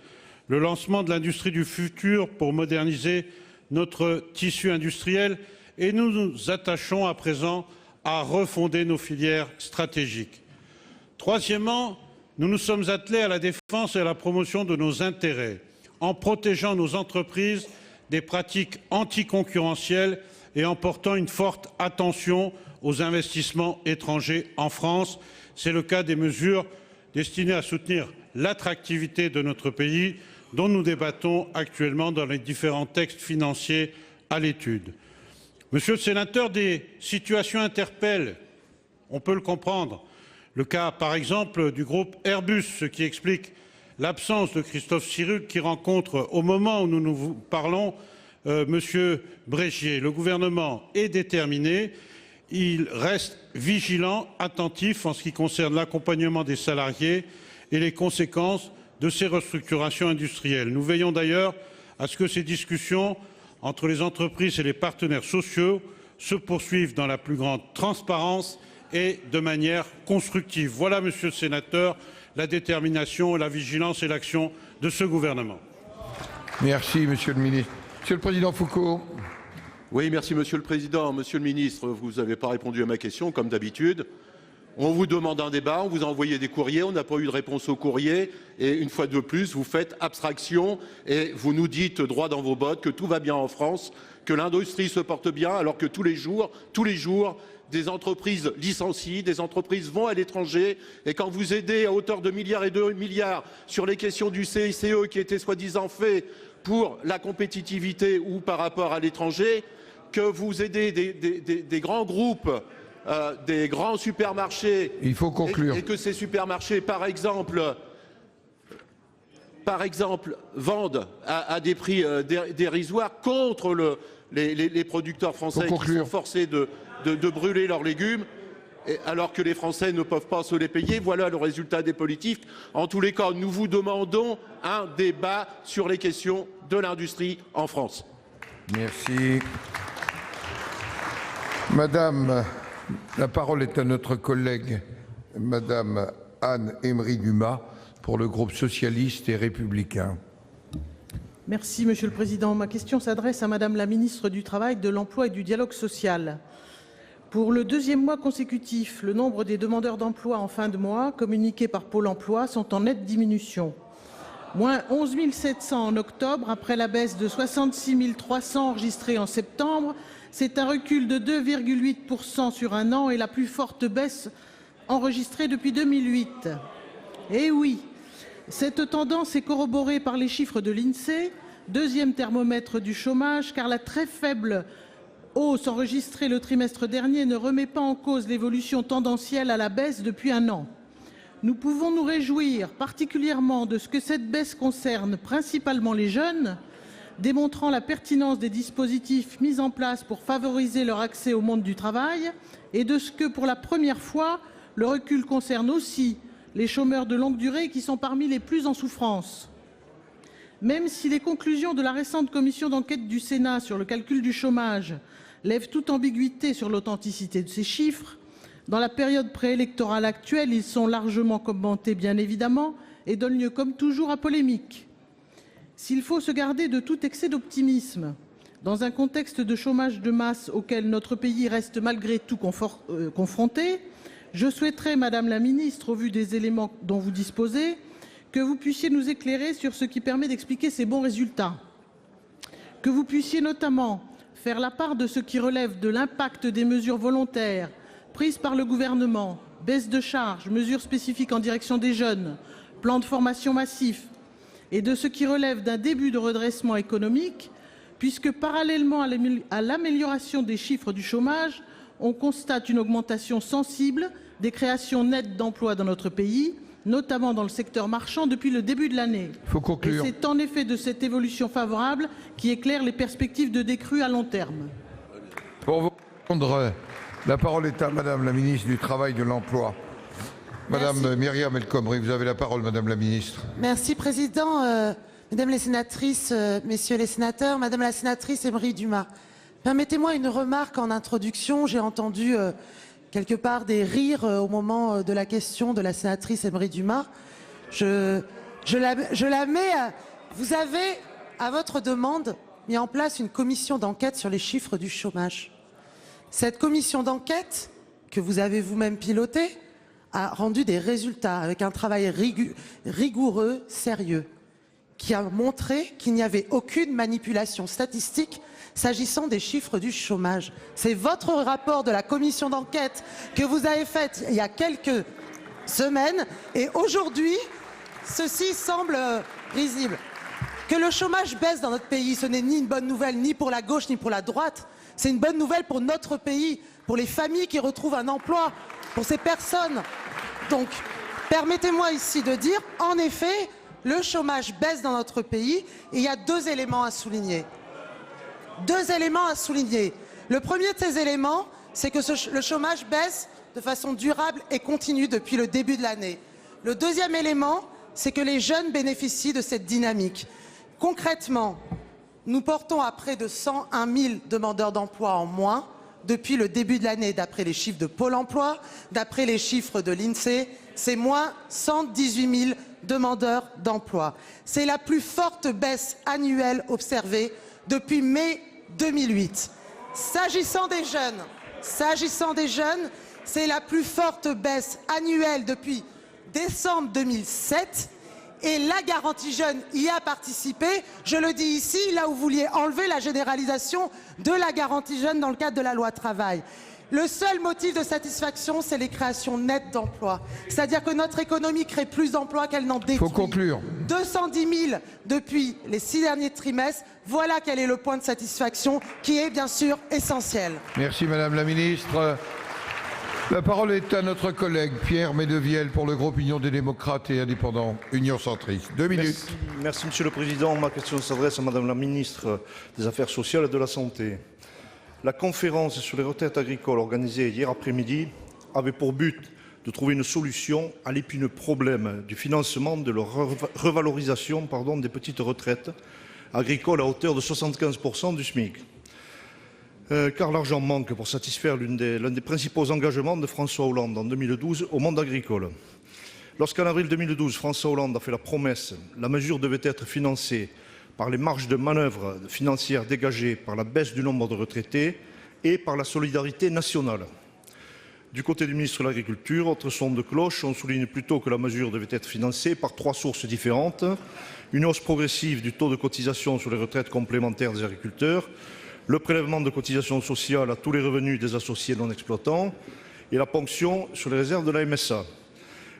le lancement de l'industrie du futur pour moderniser notre tissu industriel. Et nous nous attachons à présent à refonder nos filières stratégiques. Troisièmement, nous nous sommes attelés à la défense et à la promotion de nos intérêts, en protégeant nos entreprises des pratiques anticoncurrentielles et en portant une forte attention aux investissements étrangers en France. C'est le cas des mesures destinées à soutenir l'attractivité de notre pays, dont nous débattons actuellement dans les différents textes financiers à l'étude. Monsieur le sénateur, des situations interpellent, on peut le comprendre. Le cas, par exemple, du groupe Airbus, ce qui explique l'absence de Christophe Sirugue qui rencontre au moment où nous nous parlons Monsieur Brégier. Le gouvernement est déterminé. Il reste vigilant, attentif en ce qui concerne l'accompagnement des salariés et les conséquences de ces restructurations industrielles. Nous veillons d'ailleurs à ce que ces discussions entre les entreprises et les partenaires sociaux se poursuivent dans la plus grande transparence et de manière constructive. Voilà, Monsieur le Sénateur, la détermination, la vigilance et l'action de ce gouvernement. Merci, Monsieur le Ministre. Monsieur le Président Foucault. Oui, merci Monsieur le Président. Monsieur le Ministre, vous n'avez pas répondu à ma question, comme d'habitude. On vous demande un débat, on vous a envoyé des courriers, on n'a pas eu de réponse aux courriers. Et une fois de plus, vous faites abstraction et vous nous dites droit dans vos bottes que tout va bien en France, que l'industrie se porte bien, alors que tous les jours, des entreprises licencient, des entreprises vont à l'étranger. Et quand vous aidez à hauteur de milliards et de milliards sur les questions du CICE qui étaient soi-disant faits pour la compétitivité ou par rapport à l'étranger, que vous aidez des grands groupes, des grands supermarchés. Il faut conclure. Et que ces supermarchés, par exemple, vendent à des prix dérisoires contre les producteurs français qui sont forcés de brûler leurs légumes, alors que les Français ne peuvent pas se les payer. Voilà le résultat des politiques. En tous les cas, nous vous demandons un débat sur les questions de l'industrie en France. Merci. Madame, la parole est à notre collègue, Madame Anne Emery-Dumas, pour le groupe socialiste et républicain. Merci, Monsieur le Président. Ma question s'adresse à Madame la ministre du Travail, de l'Emploi et du Dialogue social. Pour le deuxième mois consécutif, le nombre des demandeurs d'emploi en fin de mois, communiqués par Pôle emploi, sont en nette diminution. Moins 11 700 en octobre, après la baisse de 66 300 enregistrée en septembre. C'est un recul de 2,8% sur un an et la plus forte baisse enregistrée depuis 2008. Et oui, cette tendance est corroborée par les chiffres de l'INSEE, deuxième thermomètre du chômage, car la très faible hausse enregistrée le trimestre dernier ne remet pas en cause l'évolution tendancielle à la baisse depuis un an. Nous pouvons nous réjouir particulièrement de ce que cette baisse concerne principalement les jeunes, démontrant la pertinence des dispositifs mis en place pour favoriser leur accès au monde du travail, et de ce que, pour la première fois, le recul concerne aussi les chômeurs de longue durée qui sont parmi les plus en souffrance. Même si les conclusions de la récente commission d'enquête du Sénat sur le calcul du chômage lèvent toute ambiguïté sur l'authenticité de ces chiffres, dans la période préélectorale actuelle, ils sont largement commentés, bien évidemment, et donnent lieu, comme toujours, à polémique. S'il faut se garder de tout excès d'optimisme, dans un contexte de chômage de masse auquel notre pays reste malgré tout confronté, je souhaiterais, Madame la Ministre, au vu des éléments dont vous disposez, que vous puissiez nous éclairer sur ce qui permet d'expliquer ces bons résultats. Que vous puissiez notamment faire la part de ce qui relève de l'impact des mesures volontaires prises par le gouvernement, baisse de charges, mesures spécifiques en direction des jeunes, plan de formation massif, et de ce qui relève d'un début de redressement économique, puisque parallèlement à l'amélioration des chiffres du chômage, on constate une augmentation sensible des créations nettes d'emplois dans notre pays, notamment dans le secteur marchand depuis le début de l'année. Il faut conclure. Et c'est en effet de cette évolution favorable qui éclaire les perspectives de décrue à long terme. Pour vous répondre, la parole est à Madame la ministre du Travail et de l'Emploi. Madame Myriam El Khomri, vous avez la parole, Madame la ministre. Merci, Président. Mesdames les sénatrices, Messieurs les sénateurs, Madame la sénatrice Emery-Dumas, permettez-moi une remarque en introduction. J'ai entendu quelque part des rires au moment de la question de la sénatrice Emery-Dumas. Je la mets. Vous avez, à votre demande, mis en place une commission d'enquête sur les chiffres du chômage. Cette commission d'enquête, que vous avez vous-même pilotée, a rendu des résultats avec un travail rigoureux, sérieux, qui a montré qu'il n'y avait aucune manipulation statistique s'agissant des chiffres du chômage. C'est votre rapport de la commission d'enquête que vous avez fait il y a quelques semaines, et aujourd'hui, ceci semble risible. Que le chômage baisse dans notre pays, ce n'est ni une bonne nouvelle ni pour la gauche ni pour la droite. C'est une bonne nouvelle pour notre pays, pour les familles qui retrouvent un emploi, pour ces personnes. Donc, permettez-moi ici de dire, en effet, le chômage baisse dans notre pays et il y a deux éléments à souligner. Deux éléments à souligner. Le premier de ces éléments, c'est que le chômage baisse de façon durable et continue depuis le début de l'année. Le deuxième élément, c'est que les jeunes bénéficient de cette dynamique. Concrètement, nous portons à près de 101 000 demandeurs d'emploi en moins depuis le début de l'année, d'après les chiffres de Pôle emploi, d'après les chiffres de l'INSEE, c'est moins 118 000 demandeurs d'emploi. C'est la plus forte baisse annuelle observée depuis mai 2008. S'agissant des jeunes, c'est la plus forte baisse annuelle depuis décembre 2007. Et la garantie jeune y a participé. Je le dis ici, là où vous vouliez enlever la généralisation de la garantie jeune dans le cadre de la loi travail. Le seul motif de satisfaction, c'est les créations nettes d'emplois. C'est-à-dire que notre économie crée plus d'emplois qu'elle n'en détruit. Il faut conclure. 210 000 depuis les 6 derniers trimestres. Voilà quel est le point de satisfaction qui est bien sûr essentiel. Merci Madame la Ministre. La parole est à notre collègue Pierre Médevielle pour le groupe Union des démocrates et indépendants, Union centriste. 2 minutes. Merci Monsieur le Président. Ma question s'adresse à Madame la Ministre des Affaires sociales et de la Santé. La conférence sur les retraites agricoles organisée hier après-midi avait pour but de trouver une solution à l'épineux problème du financement de leur revalorisation des petites retraites agricoles à hauteur de 75% du SMIC. Car l'argent manque pour satisfaire l'un des principaux engagements de François Hollande en 2012 au monde agricole. Lorsqu'en avril 2012, François Hollande a fait la promesse, la mesure devait être financée par les marges de manœuvre financières dégagées par la baisse du nombre de retraités et par la solidarité nationale. Du côté du ministre de l'Agriculture, autre son de cloche, on souligne plutôt que la mesure devait être financée par 3 sources différentes. Une hausse progressive du taux de cotisation sur les retraites complémentaires des agriculteurs, le prélèvement de cotisations sociales à tous les revenus des associés non exploitants et la ponction sur les réserves de la MSA.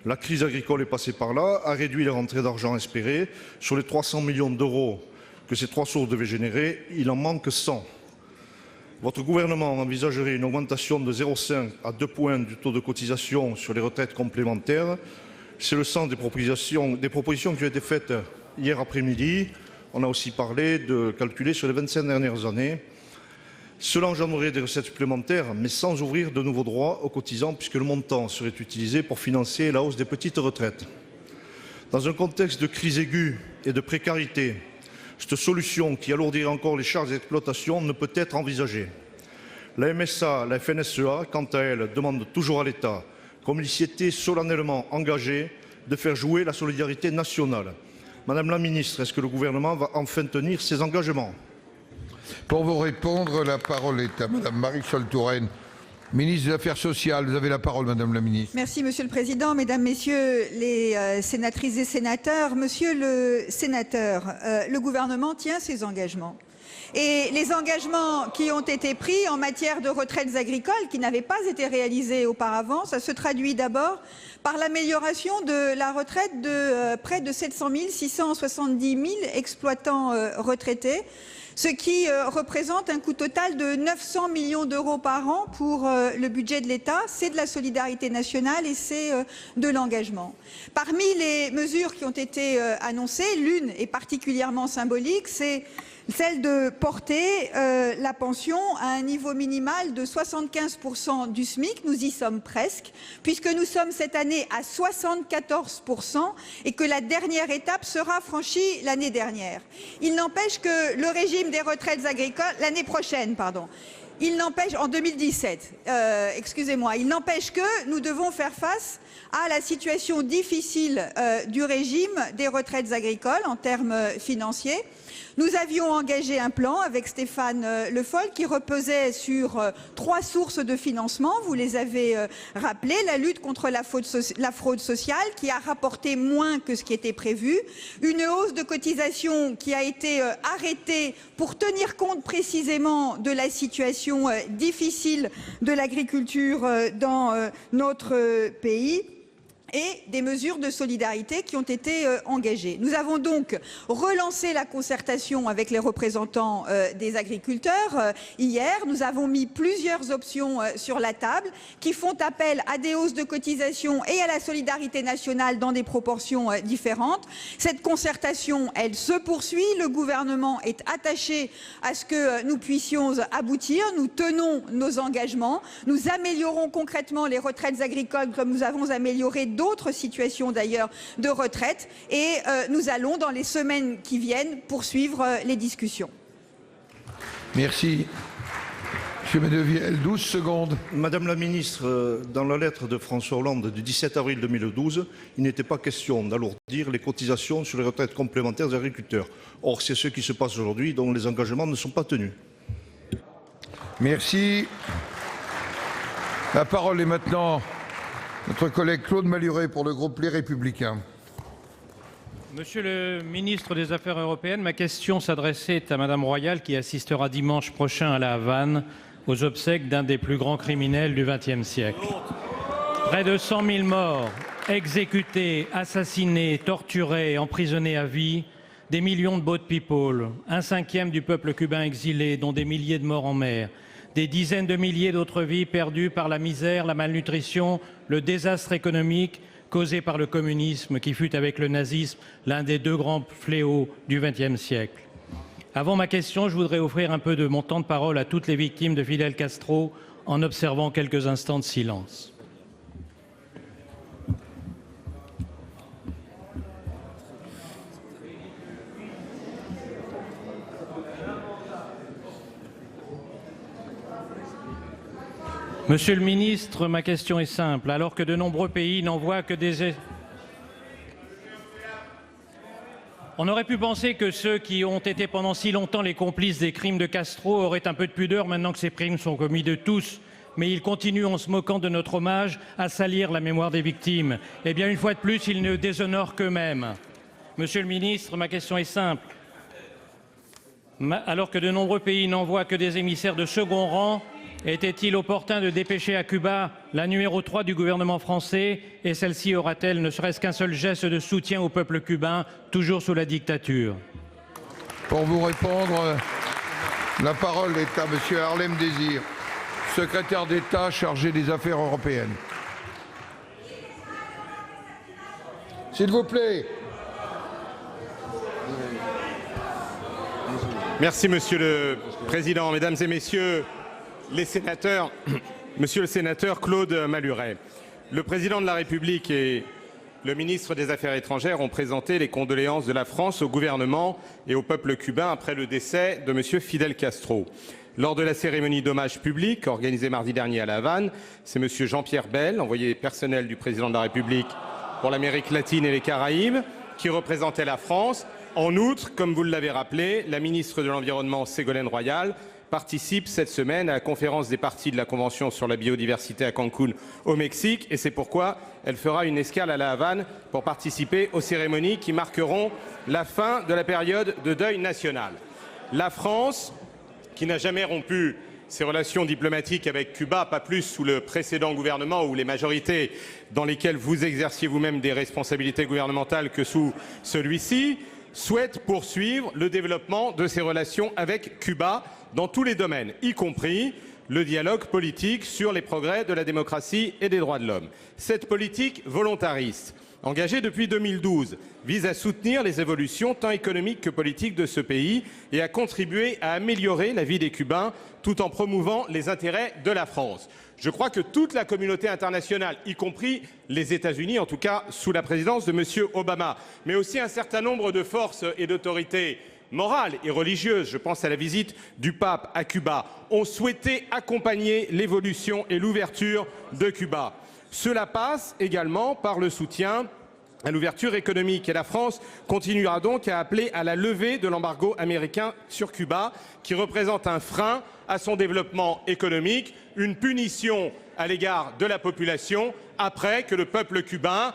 La crise agricole est passée par là, a réduit les rentrées d'argent espérées. Sur les 300 millions d'euros que ces 3 sources devaient générer, il en manque 100. Votre gouvernement envisagerait une augmentation de 0,5 à 2 points du taux de cotisation sur les retraites complémentaires. C'est le sens des propositions qui ont été faites hier après-midi. On a aussi parlé de calculer sur les 25 dernières années. Cela engendrerait des recettes supplémentaires, mais sans ouvrir de nouveaux droits aux cotisants, puisque le montant serait utilisé pour financer la hausse des petites retraites. Dans un contexte de crise aiguë et de précarité, cette solution qui alourdirait encore les charges d'exploitation ne peut être envisagée. La MSA, la FNSEA, quant à elle, demande toujours à l'État, comme il s'y était solennellement engagé, de faire jouer la solidarité nationale. Madame la Ministre, est-ce que le gouvernement va enfin tenir ses engagements ? Pour vous répondre, la parole est à Madame Marisol Touraine, ministre des Affaires sociales. Vous avez la parole, Madame la Ministre. Merci, Monsieur le Président. Mesdames, Messieurs les sénatrices et sénateurs, Monsieur le Sénateur, le gouvernement tient ses engagements. Et les engagements qui ont été pris en matière de retraites agricoles, qui n'avaient pas été réalisés auparavant, ça se traduit d'abord par l'amélioration de la retraite de près de 700 670 000 exploitants retraités, ce qui représente un coût total de 900 millions d'euros par an pour le budget de l'État. C'est de la solidarité nationale et c'est de l'engagement. Parmi les mesures qui ont été annoncées, l'une est particulièrement symbolique, c'est celle de porter la pension à un niveau minimal de 75% du SMIC. Nous y sommes presque, puisque nous sommes cette année à 74% et que la dernière étape sera franchie l'année dernière. Il n'empêche que le régime des retraites agricoles, l'année prochaine, pardon, il n'empêche, en 2017, excusez-moi, il n'empêche que nous devons faire face à la situation difficile du régime des retraites agricoles en termes financiers. Nous avions engagé un plan avec Stéphane Le Foll qui reposait sur 3 sources de financement. Vous les avez rappelées. La lutte contre la fraude sociale qui a rapporté moins que ce qui était prévu. Une hausse de cotisation qui a été arrêtée pour tenir compte précisément de la situation difficile de l'agriculture dans notre pays. et des mesures de solidarité qui ont été engagées. Nous avons donc relancé la concertation avec les représentants des agriculteurs hier. Nous avons mis plusieurs options sur la table qui font appel à des hausses de cotisations et à la solidarité nationale dans des proportions différentes. Cette concertation, elle se poursuit. Le gouvernement est attaché à ce que nous puissions aboutir. Nous tenons nos engagements. Nous améliorons concrètement les retraites agricoles comme nous avons amélioré d'autres situations d'ailleurs de retraite et nous allons dans les semaines qui viennent poursuivre les discussions. Merci. Monsieur Medevielle, 12 secondes. Madame la ministre, dans la lettre de François Hollande du 17 avril 2012, il n'était pas question d'alourdir les cotisations sur les retraites complémentaires des agriculteurs. Or, c'est ce qui se passe aujourd'hui, dont les engagements ne sont pas tenus. Merci. La parole est maintenant notre collègue Claude Malhuret pour le groupe Les Républicains. Monsieur le ministre des Affaires européennes, ma question s'adressait à Madame Royal qui assistera dimanche prochain à La Havane aux obsèques d'un des plus grands criminels du XXe siècle. Près de 100 000 morts, exécutés, assassinés, torturés, emprisonnés à vie, des millions de boat people, 1/5 du peuple cubain exilé, dont des milliers de morts en mer, des dizaines de milliers d'autres vies perdues par la misère, la malnutrition, le désastre économique causé par le communisme qui fut avec le nazisme l'un des deux grands fléaux du XXe siècle. Avant ma question, je voudrais offrir un peu de mon temps de parole à toutes les victimes de Fidel Castro en observant quelques instants de silence. Monsieur le ministre, ma question est simple. Alors que de nombreux pays n'envoient que des... On aurait pu penser que ceux qui ont été pendant si longtemps les complices des crimes de Castro auraient un peu de pudeur maintenant que ces crimes sont commis de tous. Mais ils continuent, en se moquant de notre hommage, à salir la mémoire des victimes. Eh bien, une fois de plus, ils ne déshonorent qu'eux-mêmes. Monsieur le ministre, ma question est simple. Alors que de nombreux pays n'envoient que des émissaires de second rang, était-il opportun de dépêcher à Cuba la numéro 3 du gouvernement français et celle-ci aura-t-elle ne serait-ce qu'un seul geste de soutien au peuple cubain, toujours sous la dictature? Pour vous répondre, la parole est à monsieur Harlem Désir, secrétaire d'État chargé des Affaires européennes. S'il vous plaît. Merci Monsieur le Président, Mesdames et Messieurs les sénateurs, Monsieur le sénateur Claude Malhuret, le Président de la République et le ministre des Affaires étrangères ont présenté les condoléances de la France au gouvernement et au peuple cubain après le décès de Monsieur Fidel Castro. Lors de la cérémonie d'hommage public organisée mardi dernier à La Havane, c'est Monsieur Jean-Pierre Bell, envoyé personnel du Président de la République pour l'Amérique latine et les Caraïbes, qui représentait la France. En outre, comme vous l'avez rappelé, la ministre de l'Environnement Ségolène Royal participe cette semaine à la conférence des parties de la Convention sur la biodiversité à Cancun au Mexique et c'est pourquoi elle fera une escale à La Havane pour participer aux cérémonies qui marqueront la fin de la période de deuil national. La France, qui n'a jamais rompu ses relations diplomatiques avec Cuba, pas plus sous le précédent gouvernement ou les majorités dans lesquelles vous exerciez vous-même des responsabilités gouvernementales que sous celui-ci, souhaite poursuivre le développement de ses relations avec Cuba dans tous les domaines, y compris le dialogue politique sur les progrès de la démocratie et des droits de l'homme. Cette politique volontariste, engagée depuis 2012, vise à soutenir les évolutions tant économiques que politiques de ce pays et à contribuer à améliorer la vie des Cubains tout en promouvant les intérêts de la France. Je crois que toute la communauté internationale, y compris les États-Unis, en tout cas sous la présidence de M. Obama, mais aussi un certain nombre de forces et d'autorités morales et religieuses, je pense à la visite du pape à Cuba, ont souhaité accompagner l'évolution et l'ouverture de Cuba. Cela passe également par le soutien à l'ouverture économique et la France continuera donc à appeler à la levée de l'embargo américain sur Cuba qui représente un frein à son développement économique, une punition à l'égard de la population après que le peuple cubain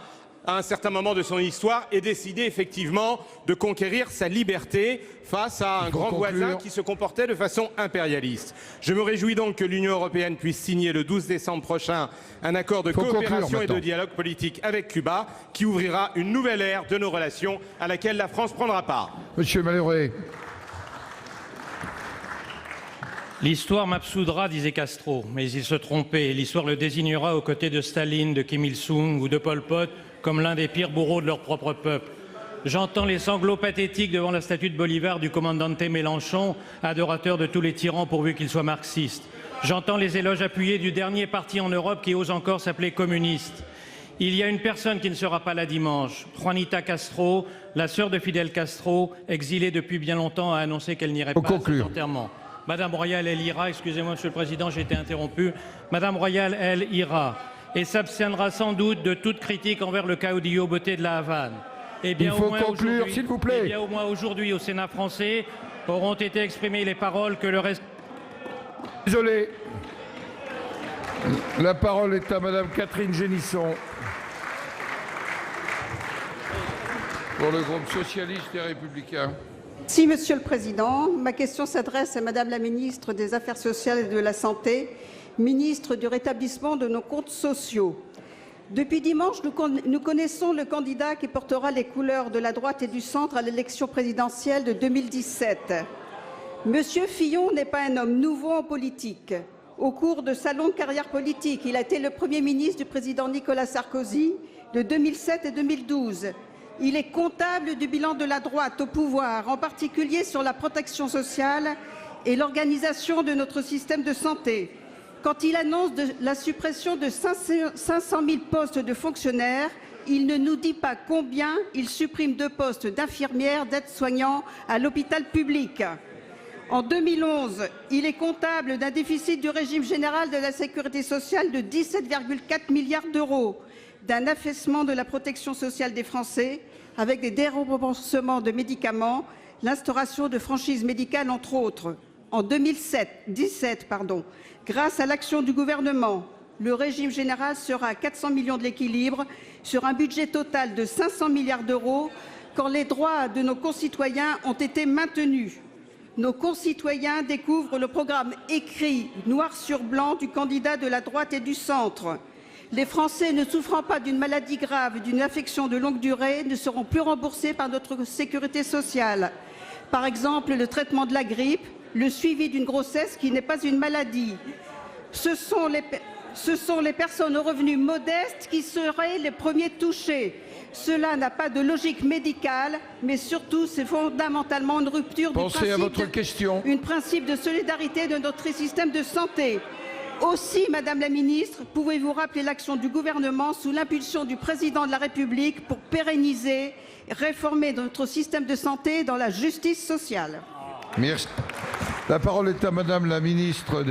à un certain moment de son histoire et décidé effectivement de conquérir sa liberté face à un grand voisin qui se comportait de façon impérialiste. Je me réjouis donc que l'Union européenne puisse signer le 12 décembre prochain un accord de coopération et de dialogue politique avec Cuba qui ouvrira une nouvelle ère de nos relations à laquelle la France prendra part. Monsieur Malherbe. L'histoire m'absoudra, disait Castro, mais il se trompait. L'histoire le désignera aux côtés de Staline, de Kim Il-sung ou de Pol Pot comme l'un des pires bourreaux de leur propre peuple. J'entends les sanglots pathétiques devant la statue de Bolivar du commandante Mélenchon, adorateur de tous les tyrans pourvu qu'ils soient marxistes. J'entends les éloges appuyés du dernier parti en Europe qui ose encore s'appeler communiste. Il y a une personne qui ne sera pas là dimanche. Juanita Castro, la sœur de Fidel Castro, exilée depuis bien longtemps, a annoncé qu'elle n'irait pas à cet enterrement. Madame Royal, elle ira, excusez-moi Monsieur le Président, j'ai été interrompu. Madame Royal, elle ira et s'abstiendra sans doute de toute critique envers le caudillo beauté de la Havane. Et bien, il faut conclure, s'il vous plaît. Et bien au moins aujourd'hui au Sénat français auront été exprimées les paroles que le reste... Désolé. La parole est à Madame Catherine Génisson. Pour le groupe socialiste et républicain. Merci, Monsieur le Président. Ma question s'adresse à Madame la ministre des Affaires sociales et de la Santé, ministre du rétablissement de nos comptes sociaux. Depuis dimanche, nous connaissons le candidat qui portera les couleurs de la droite et du centre à l'élection présidentielle de 2017. Monsieur Fillon n'est pas un homme nouveau en politique. Au cours de sa longue carrière politique, il a été le Premier ministre du président Nicolas Sarkozy de 2007 et 2012. Il est comptable du bilan de la droite au pouvoir, en particulier sur la protection sociale et l'organisation de notre système de santé. Quand il annonce la suppression de 500 000 postes de fonctionnaires, il ne nous dit pas combien il supprime de postes d'infirmières, d'aides-soignants à l'hôpital public. En 2011, il est comptable d'un déficit du régime général de la sécurité sociale de 17,4 milliards d'euros, d'un affaissement de la protection sociale des Français, avec des déremboursements de médicaments, l'instauration de franchises médicales, entre autres. En 2017, grâce à l'action du gouvernement, le régime général sera à 400 millions de l'équilibre sur un budget total de 500 milliards d'euros quand les droits de nos concitoyens ont été maintenus. Nos concitoyens découvrent le programme écrit noir sur blanc du candidat de la droite et du centre. Les Français ne souffrant pas d'une maladie grave, d'une affection de longue durée, ne seront plus remboursés par notre sécurité sociale. Par exemple, le traitement de la grippe, le suivi d'une grossesse qui n'est pas une maladie. Ce sont les personnes aux revenus modestes qui seraient les premiers touchés. Cela n'a pas de logique médicale, mais surtout, c'est fondamentalement une rupture du principe de solidarité de notre système de santé. Aussi, Madame la Ministre, pouvez-vous rappeler l'action du gouvernement sous l'impulsion du Président de la République pour pérenniser et réformer notre système de santé dans la justice sociale? Merci. La parole est à Madame la ministre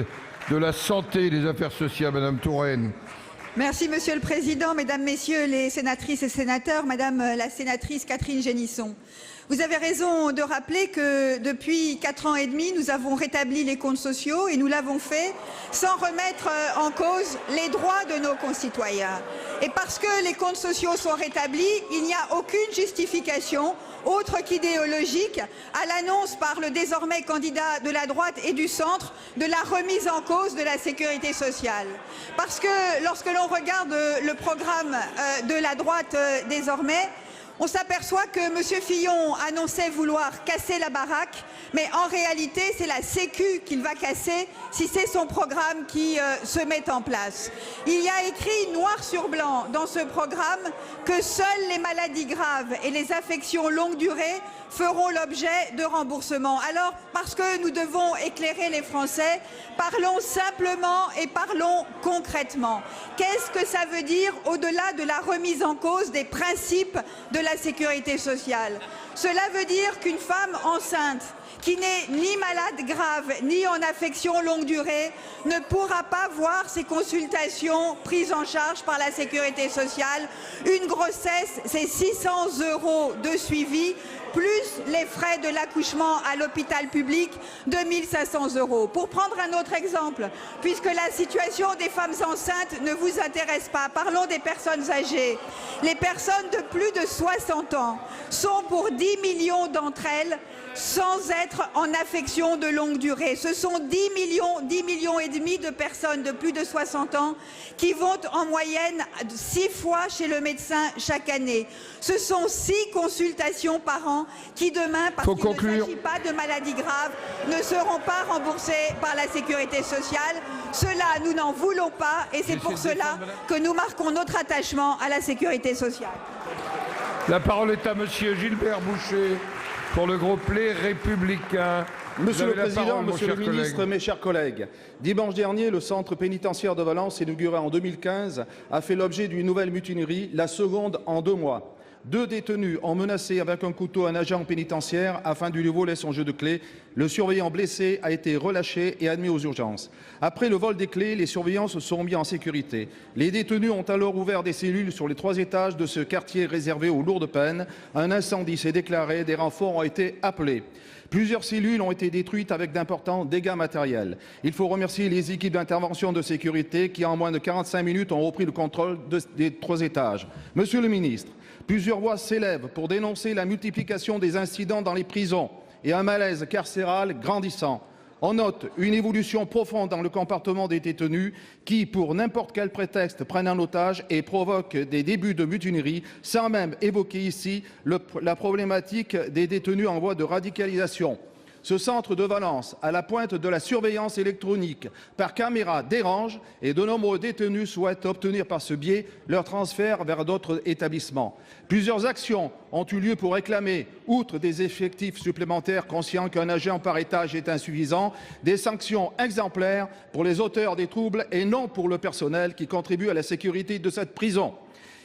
de la Santé et des Affaires sociales, Madame Touraine. Merci Monsieur le Président, Mesdames, Messieurs les sénatrices et sénateurs, Madame la sénatrice Catherine Génisson. Vous avez raison de rappeler que depuis 4 ans et demi, nous avons rétabli les comptes sociaux et nous l'avons fait sans remettre en cause les droits de nos concitoyens. Et parce que les comptes sociaux sont rétablis, il n'y a aucune justification autre qu'idéologique à l'annonce par le désormais candidat de la droite et du centre de la remise en cause de la sécurité sociale. Parce que lorsque l'on regarde le programme de la droite désormais, on s'aperçoit que M. Fillon annonçait vouloir casser la baraque, mais en réalité, c'est la Sécu qu'il va casser si c'est son programme qui se met en place. Il y a écrit noir sur blanc dans ce programme que seules les maladies graves et les affections longue durée feront l'objet de remboursement. Alors, parce que nous devons éclairer les Français, parlons simplement et parlons concrètement. Qu'est-ce que ça veut dire au-delà de la remise en cause des principes de la sécurité sociale? Cela veut dire qu'une femme enceinte qui n'est ni malade grave ni en affection longue durée ne pourra pas voir ses consultations prises en charge par la sécurité sociale. Une grossesse, c'est 600 € de suivi, plus les frais de l'accouchement à l'hôpital public de 1 500 €. Pour prendre un autre exemple, puisque la situation des femmes enceintes ne vous intéresse pas, parlons des personnes âgées. Les personnes de plus de 60 ans sont pour 10 millions d'entre elles sans être en affection de longue durée. Ce sont 10 millions et demi de personnes de plus de 60 ans qui vont en moyenne 6 fois chez le médecin chaque année. Ce sont 6 consultations par an qui demain, parce qu'il ne s'agit pas de maladies graves, ne seront pas remboursées par la sécurité sociale. Cela, nous n'en voulons pas et c'est pour cela que nous marquons notre attachement à la sécurité sociale. La parole est à Monsieur Gilbert Boucher pour le groupe Les Républicains. Monsieur le Président, Monsieur le Ministre, mes chers collègues, dimanche dernier, le centre pénitentiaire de Valence, inauguré en 2015, a fait l'objet d'une nouvelle mutinerie, la seconde en 2 mois. 2 détenus ont menacé avec un couteau un agent pénitentiaire afin de lui voler son jeu de clés. Le surveillant blessé a été relâché et admis aux urgences. Après le vol des clés, les surveillants se sont mis en sécurité. Les détenus ont alors ouvert des cellules sur les 3 étages de ce quartier réservé aux lourdes peines. Un incendie s'est déclaré, des renforts ont été appelés. Plusieurs cellules ont été détruites avec d'importants dégâts matériels. Il faut remercier les équipes d'intervention de sécurité qui, en moins de 45 minutes, ont repris le contrôle des 3 étages. Monsieur le ministre, plusieurs voix s'élèvent pour dénoncer la multiplication des incidents dans les prisons et un malaise carcéral grandissant. On note une évolution profonde dans le comportement des détenus qui, pour n'importe quel prétexte, prennent en otage et provoquent des débuts de mutinerie, sans même évoquer ici la problématique des détenus en voie de radicalisation. Ce centre de Valence, à la pointe de la surveillance électronique par caméra, dérange et de nombreux détenus souhaitent obtenir par ce biais leur transfert vers d'autres établissements. Plusieurs actions ont eu lieu pour réclamer, outre des effectifs supplémentaires conscients qu'un agent par étage est insuffisant, des sanctions exemplaires pour les auteurs des troubles et non pour le personnel qui contribue à la sécurité de cette prison.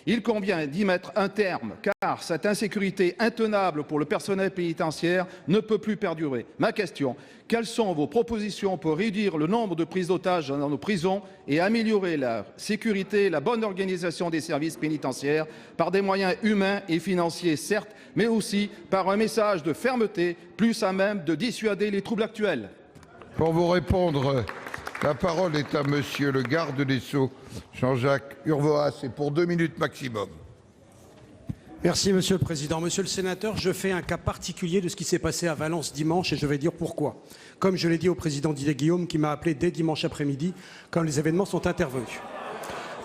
Il convient d'y mettre un terme, car cette insécurité intenable pour le personnel pénitentiaire ne peut plus perdurer. Ma question, quelles sont vos propositions pour réduire le nombre de prises d'otages dans nos prisons et améliorer la sécurité et la bonne organisation des services pénitentiaires par des moyens humains et financiers, certes, mais aussi par un message de fermeté plus à même de dissuader les troubles actuels? Pour vous répondre, la parole est à Monsieur le garde des Sceaux, Jean-Jacques Urvoas, et pour 2 minutes maximum. Merci Monsieur le Président. Monsieur le Sénateur, je fais un cas particulier de ce qui s'est passé à Valence dimanche et je vais dire pourquoi. Comme je l'ai dit au Président Didier Guillaume qui m'a appelé dès dimanche après-midi quand les événements sont intervenus.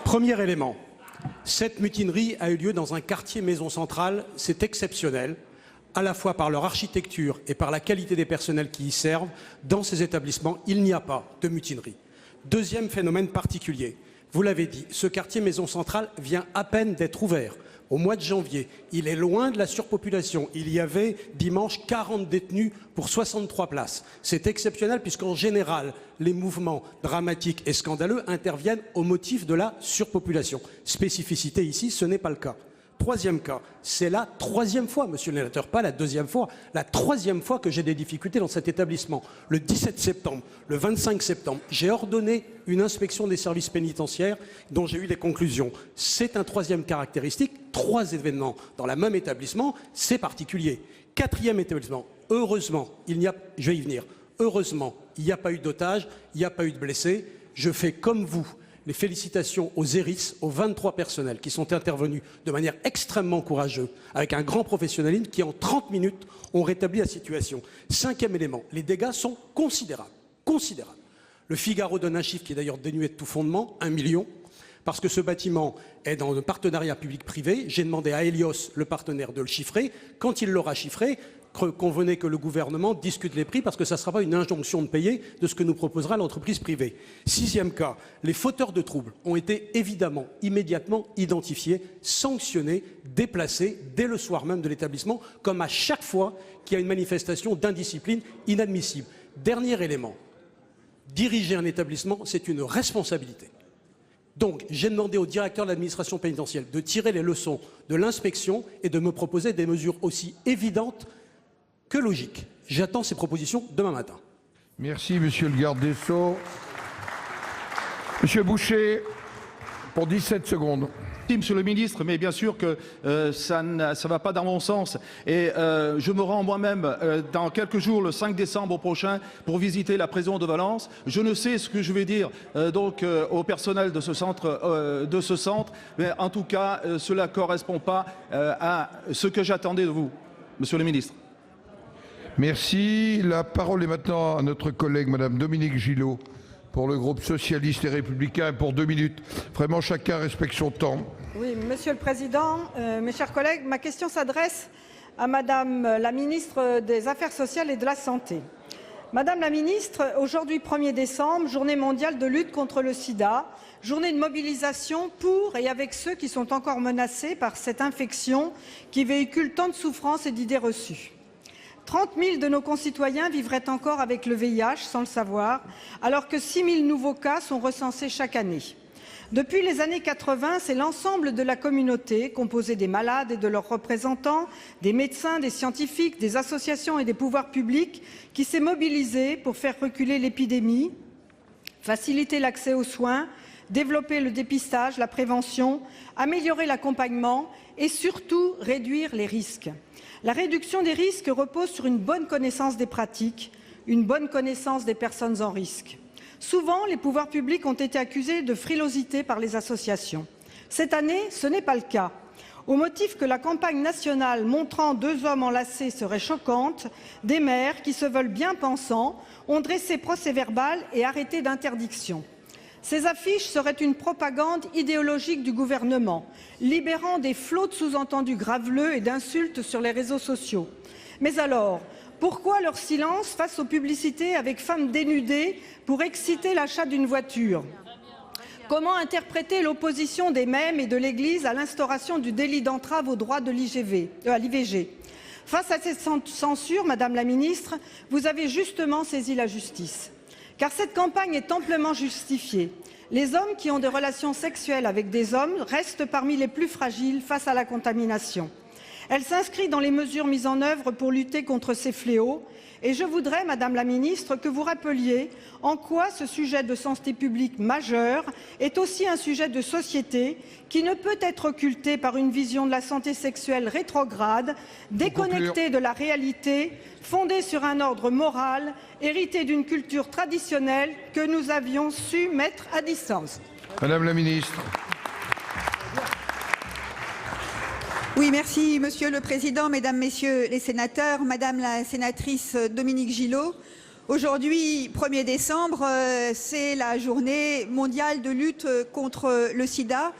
Premier élément, cette mutinerie a eu lieu dans un quartier maison centrale, c'est exceptionnel, à la fois par leur architecture et par la qualité des personnels qui y servent. Dans ces établissements, il n'y a pas de mutinerie. Deuxième phénomène particulier, vous l'avez dit, ce quartier maison centrale vient à peine d'être ouvert. Au mois de janvier, il est loin de la surpopulation. Il y avait dimanche 40 détenus pour 63 places. C'est exceptionnel puisqu'en général, les mouvements dramatiques et scandaleux interviennent au motif de la surpopulation. Spécificité ici, ce n'est pas le cas. Troisième cas, c'est la 3e fois, monsieur le sénateur, pas la 2e fois, la 3e fois que j'ai des difficultés dans cet établissement. Le 17 septembre, le 25 septembre, j'ai ordonné une inspection des services pénitentiaires dont j'ai eu les conclusions. C'est un 3e caractéristique, 3 événements dans le même établissement, c'est particulier. 4e établissement, heureusement, je vais y venir, heureusement, il n'y a pas eu d'otages, il n'y a pas eu de blessés. Je fais comme vous. Les félicitations aux ERIS, aux 23 personnels qui sont intervenus de manière extrêmement courageuse, avec un grand professionnalisme qui, en 30 minutes, ont rétabli la situation. 5e élément, les dégâts sont considérables. Considérables. Le Figaro donne un chiffre qui est d'ailleurs dénué de tout fondement, 1 million, parce que ce bâtiment est dans le partenariat public-privé. J'ai demandé à Helios, le partenaire, de le chiffrer. Quand il l'aura chiffré, convenez que le gouvernement discute les prix parce que ça ne sera pas une injonction de payer de ce que nous proposera l'entreprise privée. 6e cas, les fauteurs de troubles ont été évidemment immédiatement identifiés, sanctionnés, déplacés dès le soir même de l'établissement, comme à chaque fois qu'il y a une manifestation d'indiscipline inadmissible. Dernier élément, diriger un établissement, c'est une responsabilité. Donc, j'ai demandé au directeur de l'administration pénitentiaire de tirer les leçons de l'inspection et de me proposer des mesures aussi évidentes que logique. J'attends ces propositions demain matin. Merci, monsieur le garde des Sceaux. Monsieur Boucher, pour 17 secondes. Monsieur le ministre, mais bien sûr que ça ne va pas dans mon sens. Et je me rends moi-même dans quelques jours, le 5 décembre prochain, pour visiter la prison de Valence. Je ne sais ce que je vais dire au personnel de ce centre, mais en tout cas, cela ne correspond pas à ce que j'attendais de vous, monsieur le ministre. Merci. La parole est maintenant à notre collègue, madame Dominique Gillot, pour le groupe socialiste et républicain, pour 2 minutes. Vraiment, chacun respecte son temps. Oui, Monsieur le Président, mes chers collègues, ma question s'adresse à Madame la ministre des Affaires sociales et de la Santé. Madame la ministre, aujourd'hui 1er décembre, journée mondiale de lutte contre le sida, journée de mobilisation pour et avec ceux qui sont encore menacés par cette infection qui véhicule tant de souffrances et d'idées reçues. 30 000 de nos concitoyens vivraient encore avec le VIH sans le savoir, alors que 6 000 nouveaux cas sont recensés chaque année. Depuis les années 80, c'est l'ensemble de la communauté, composée des malades et de leurs représentants, des médecins, des scientifiques, des associations et des pouvoirs publics, qui s'est mobilisée pour faire reculer l'épidémie, faciliter l'accès aux soins, développer le dépistage, la prévention, améliorer l'accompagnement et surtout réduire les risques. La réduction des risques repose sur une bonne connaissance des pratiques, une bonne connaissance des personnes en risque. Souvent, les pouvoirs publics ont été accusés de frilosité par les associations. Cette année, ce n'est pas le cas. Au motif que la campagne nationale montrant 2 hommes enlacés serait choquante, des maires qui se veulent bien pensants ont dressé procès-verbal et arrêté d'interdiction. Ces affiches seraient une propagande idéologique du gouvernement, libérant des flots de sous-entendus graveleux et d'insultes sur les réseaux sociaux. Mais alors, pourquoi leur silence face aux publicités avec femmes dénudées pour exciter l'achat d'une voiture? Comment interpréter l'opposition des mèmes et de l'Église à l'instauration du délit d'entrave au droit de l'IVG? Face à cette censure, Madame la Ministre, vous avez justement saisi la justice. Car cette campagne est amplement justifiée. Les hommes qui ont des relations sexuelles avec des hommes restent parmi les plus fragiles face à la contamination. Elle s'inscrit dans les mesures mises en œuvre pour lutter contre ces fléaux. Et je voudrais, Madame la Ministre, que vous rappeliez en quoi ce sujet de santé publique majeur est aussi un sujet de société qui ne peut être occulté par une vision de la santé sexuelle rétrograde, déconnectée de la réalité, fondée sur un ordre moral, hérité d'une culture traditionnelle que nous avions su mettre à distance. Madame la Ministre. Oui, merci Monsieur le Président, Mesdames, Messieurs les sénateurs, Madame la sénatrice Dominique Gillot. Aujourd'hui, 1er décembre, c'est la journée mondiale de lutte contre le sida,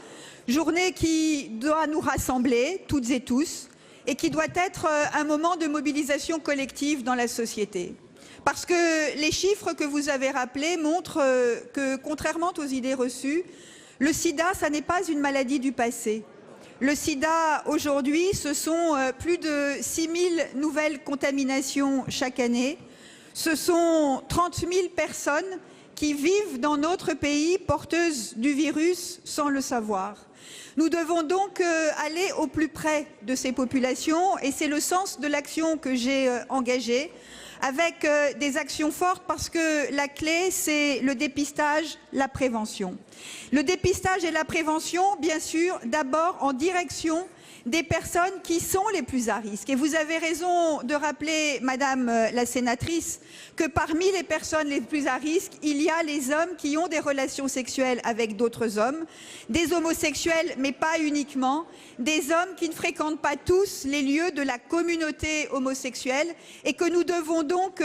journée qui doit nous rassembler toutes et tous et qui doit être un moment de mobilisation collective dans la société. Parce que les chiffres que vous avez rappelés montrent que, contrairement aux idées reçues, le sida, ça n'est pas une maladie du passé. Le sida, aujourd'hui, ce sont plus de 6 000 nouvelles contaminations chaque année. Ce sont 30 000 personnes qui vivent dans notre pays porteuses du virus sans le savoir. Nous devons donc aller au plus près de ces populations et c'est le sens de l'action que j'ai engagée avec des actions fortes parce que la clé, c'est le dépistage, la prévention. Le dépistage et la prévention, bien sûr, d'abord en direction des personnes qui sont les plus à risque. Et vous avez raison de rappeler, Madame la sénatrice, que parmi les personnes les plus à risque, il y a les hommes qui ont des relations sexuelles avec d'autres hommes, des homosexuels, mais pas uniquement, des hommes qui ne fréquentent pas tous les lieux de la communauté homosexuelle et que nous devons donc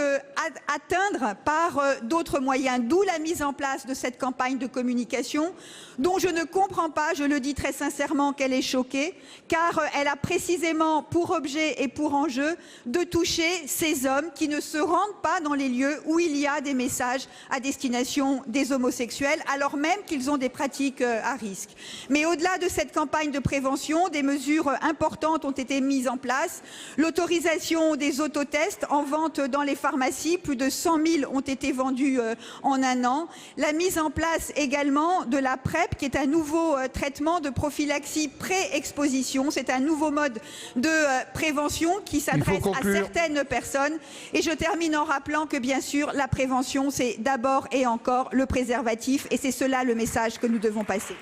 atteindre par d'autres moyens, d'où la mise en place de cette campagne de communication dont je ne comprends pas, je le dis très sincèrement, qu'elle est choquée, car elle a précisément pour objet et pour enjeu de toucher ces hommes qui ne se rendent pas dans les lieux où il y a des messages à destination des homosexuels, alors même qu'ils ont des pratiques à risque. Mais au-delà de cette campagne de prévention, des mesures importantes ont été mises en place. L'autorisation des autotests en vente dans les pharmacies, plus de 100 000 ont été vendus en un an. La mise en place également de la PrEP, qui est un nouveau traitement de prophylaxie pré-exposition. C'est c'est un nouveau mode de prévention qui s'adresse à certaines personnes. Et je termine en rappelant que, bien sûr, la prévention, c'est d'abord et encore le préservatif. Et c'est cela le message que nous devons passer.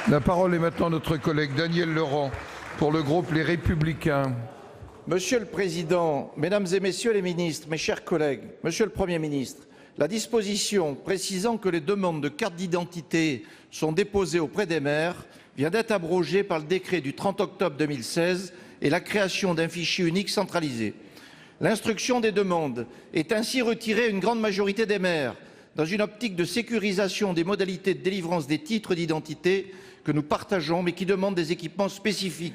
La parole est maintenant à notre collègue Daniel Laurent pour le groupe Les Républicains. Monsieur le Président, Mesdames et Messieurs les ministres, mes chers collègues, Monsieur le Premier ministre, la disposition précisant que les demandes de carte d'identité sont déposées auprès des maires vient d'être abrogée par le décret du 30 octobre 2016 et la création d'un fichier unique centralisé. L'instruction des demandes est ainsi retirée à une grande majorité des maires, dans une optique de sécurisation des modalités de délivrance des titres d'identité que nous partageons, mais qui demandent des équipements spécifiques.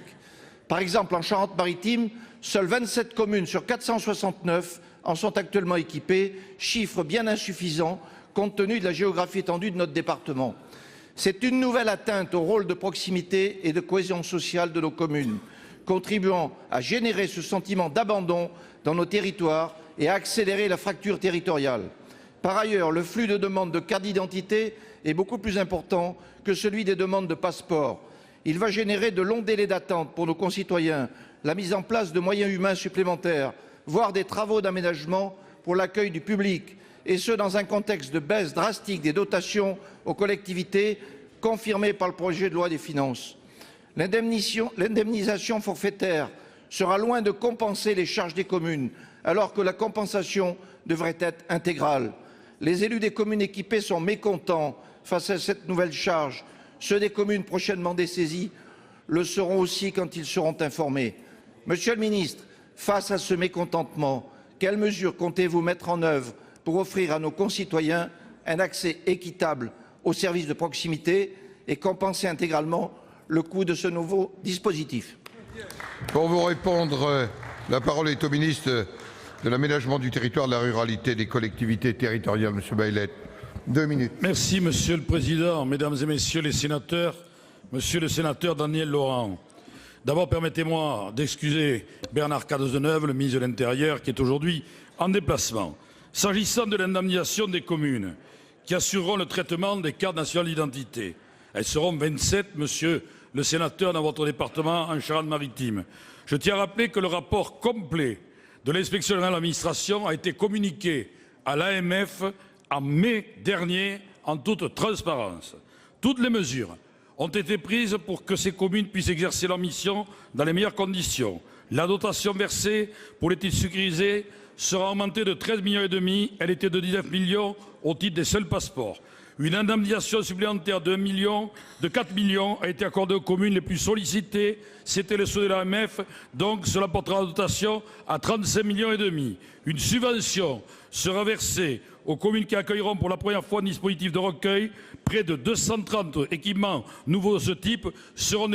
Par exemple, en Charente-Maritime, seules 27 communes sur 469 en sont actuellement équipées, chiffre bien insuffisant compte tenu de la géographie étendue de notre département. C'est une nouvelle atteinte au rôle de proximité et de cohésion sociale de nos communes, contribuant à générer ce sentiment d'abandon dans nos territoires et à accélérer la fracture territoriale. Par ailleurs, le flux de demandes de carte d'identité est beaucoup plus important que celui des demandes de passeport. Il va générer de longs délais d'attente pour nos concitoyens, la mise en place de moyens humains supplémentaires, voire des travaux d'aménagement pour l'accueil du public, et ce dans un contexte de baisse drastique des dotations aux collectivités, confirmée par le projet de loi des finances. L'indemnisation forfaitaire sera loin de compenser les charges des communes, alors que la compensation devrait être intégrale. Les élus des communes équipées sont mécontents face à cette nouvelle charge. Ceux des communes prochainement dessaisies le seront aussi quand ils seront informés. Monsieur le ministre, face à ce mécontentement, quelles mesures comptez-vous mettre en œuvre pour offrir à nos concitoyens un accès équitable aux services de proximité et compenser intégralement le coût de ce nouveau dispositif? Pour vous répondre, la parole est au ministre de l'aménagement du territoire, de la ruralité et des collectivités territoriales, Monsieur Baillet. 2 minutes. Merci Monsieur le Président, Mesdames et Messieurs les sénateurs, Monsieur le sénateur Daniel Laurent. D'abord, permettez-moi d'excuser Bernard Cazeneuve, le ministre de l'Intérieur, qui est aujourd'hui en déplacement. S'agissant de l'indemnisation des communes qui assureront le traitement des cartes nationales d'identité, elles seront 27, Monsieur le sénateur, dans votre département en Charente-Maritime. Je tiens à rappeler que le rapport complet de l'inspection générale de l'administration a été communiqué à l'AMF en mai dernier en toute transparence. Toutes les mesures ont été prises pour que ces communes puissent exercer leur mission dans les meilleures conditions. La dotation versée pour les titres sécurisés sera augmentée de 13,5 millions. Elle était de 19 millions au titre des seuls passeports. Une indemnisation supplémentaire de 4 millions a été accordée aux communes les plus sollicitées. C'était le souhait de l'AMF, donc cela portera la dotation à 35,5 millions. Une subvention sera versée aux communes qui accueilleront pour la première fois un dispositif de recueil. Près de 230 équipements nouveaux de ce type seront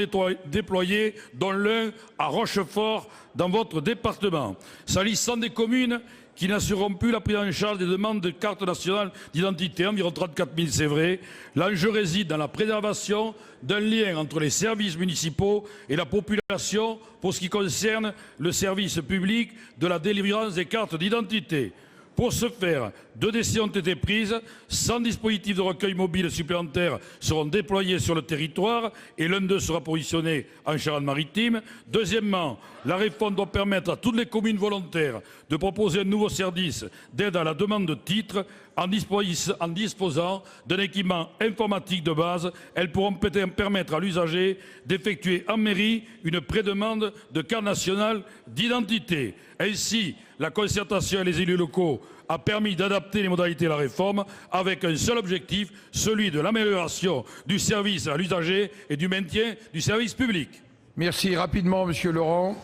déployés, dont l'un à Rochefort, dans votre département. S'agissant des communes qui n'assureront plus la prise en charge des demandes de carte nationale d'identité, environ 34 000 c'est vrai. L'enjeu réside dans la préservation d'un lien entre les services municipaux et la population pour ce qui concerne le service public de la délivrance des cartes d'identité. Pour ce faire, 2 décisions ont été prises, 100 dispositifs de recueil mobile supplémentaires seront déployés sur le territoire et l'un d'eux sera positionné en Charente-Maritime. Deuxièmement, la réforme doit permettre à toutes les communes volontaires de proposer un nouveau service d'aide à la demande de titres. En disposant d'un équipement informatique de base, elles pourront permettre à l'usager d'effectuer en mairie une prédemande de carte nationale d'identité. Ainsi, la concertation et les élus locaux a permis d'adapter les modalités de la réforme avec un seul objectif, celui de l'amélioration du service à l'usager et du maintien du service public. Merci. Rapidement, Monsieur Laurent.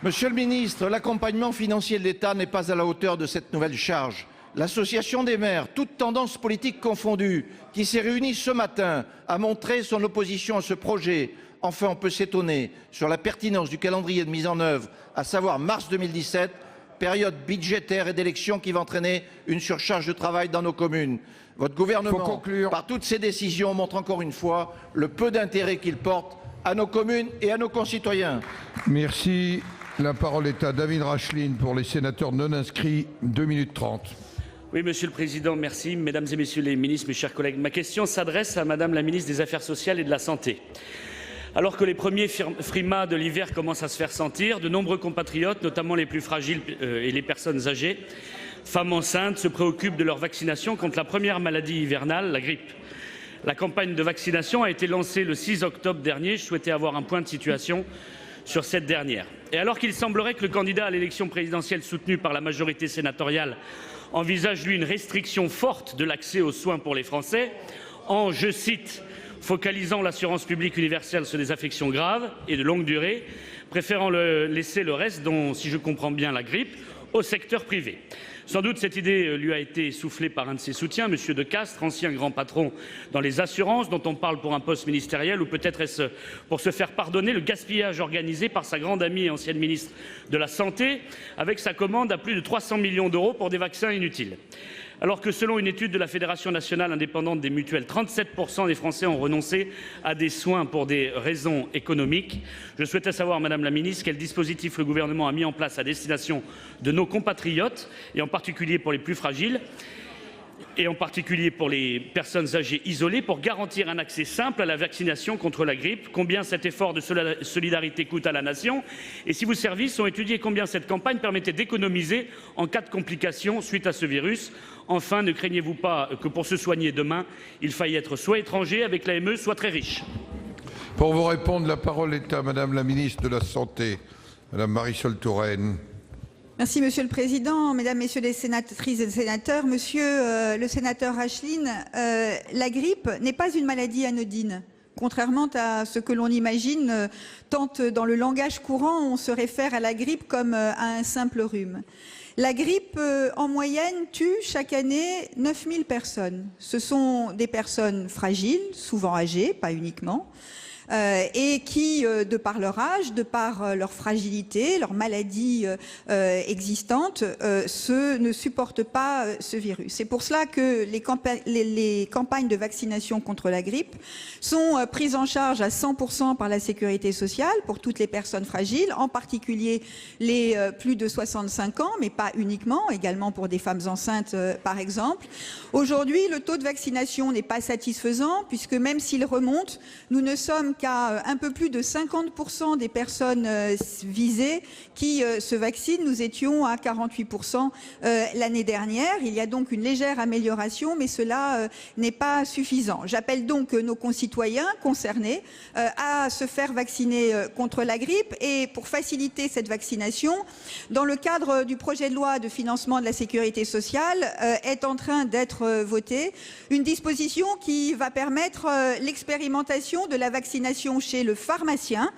Monsieur le ministre, l'accompagnement financier de l'État n'est pas à la hauteur de cette nouvelle charge. L'Association des maires, toutes tendances politiques confondues, qui s'est réunie ce matin, a montré son opposition à ce projet. Enfin, on peut s'étonner sur la pertinence du calendrier de mise en œuvre, à savoir mars 2017, période budgétaire et d'élection qui va entraîner une surcharge de travail dans nos communes. Votre gouvernement, par toutes ces décisions, montre encore une fois le peu d'intérêt qu'il porte à nos communes et à nos concitoyens. Merci. La parole est à David Racheline pour les sénateurs non inscrits. 2 minutes 30. Oui, Monsieur le Président, merci. Mesdames et Messieurs les ministres, mes chers collègues, ma question s'adresse à Madame la ministre des Affaires sociales et de la Santé. Alors que les premiers frimas de l'hiver commencent à se faire sentir, de nombreux compatriotes, notamment les plus fragiles et les personnes âgées, femmes enceintes, se préoccupent de leur vaccination contre la première maladie hivernale, la grippe. La campagne de vaccination a été lancée le 6 octobre dernier. Je souhaitais avoir un point de situation sur cette dernière. Et alors qu'il semblerait que le candidat à l'élection présidentielle soutenu par la majorité sénatoriale envisage, lui, une restriction forte de l'accès aux soins pour les Français, en, je cite, focalisant l'assurance publique universelle sur des affections graves et de longue durée, préférant laisser le reste, dont, si je comprends bien, la grippe, au secteur privé. Sans doute cette idée lui a été soufflée par un de ses soutiens, M. De Castres, ancien grand patron dans les assurances, dont on parle pour un poste ministériel, ou peut-être est-ce pour se faire pardonner le gaspillage organisé par sa grande amie et ancienne ministre de la Santé, avec sa commande à plus de 300 millions d'euros pour des vaccins inutiles. Alors que selon une étude de la Fédération nationale indépendante des mutuelles, 37% des Français ont renoncé à des soins pour des raisons économiques. Je souhaitais savoir, Madame la Ministre, quel dispositif le gouvernement a mis en place à destination de nos compatriotes, et en particulier pour les plus fragiles, et en particulier pour les personnes âgées isolées, pour garantir un accès simple à la vaccination contre la grippe. Combien cet effort de solidarité coûte à la nation? Et si vos services ont étudié combien cette campagne permettait d'économiser en cas de complications suite à ce virus? Enfin, ne craignez-vous pas que pour se soigner demain, il faille être soit étranger avec l'AME, soit très riche? Pour vous répondre, la parole est à Madame la ministre de la Santé, Madame Marisol Touraine. Merci Monsieur le Président, Mesdames, Messieurs les sénatrices et sénateurs. Monsieur le sénateur Acheline, la grippe n'est pas une maladie anodine. Contrairement à ce que l'on imagine, tant dans le langage courant, on se réfère à la grippe comme à un simple rhume. La grippe, en moyenne, tue chaque année 9000 personnes. Ce sont des personnes fragiles, souvent âgées, pas uniquement, et qui, de par leur âge, de par leur fragilité, leur maladie existante, ne supportent pas ce virus. C'est pour cela que les campagnes de vaccination contre la grippe sont prises en charge à 100% par la sécurité sociale pour toutes les personnes fragiles, en particulier les plus de 65 ans, mais pas uniquement, également pour des femmes enceintes par exemple. Aujourd'hui, le taux de vaccination n'est pas satisfaisant puisque même s'il remonte, nous ne sommes qu'à un peu plus de 50% des personnes visées qui se vaccinent. Nous étions à 48% l'année dernière. Il y a donc une légère amélioration, mais cela n'est pas suffisant. J'appelle donc nos concitoyens concernés à se faire vacciner contre la grippe. Et pour faciliter cette vaccination, dans le cadre du projet de loi de financement de la sécurité sociale, est en train d'être votée une disposition qui va permettre l'expérimentation de la vaccination chez le pharmacien.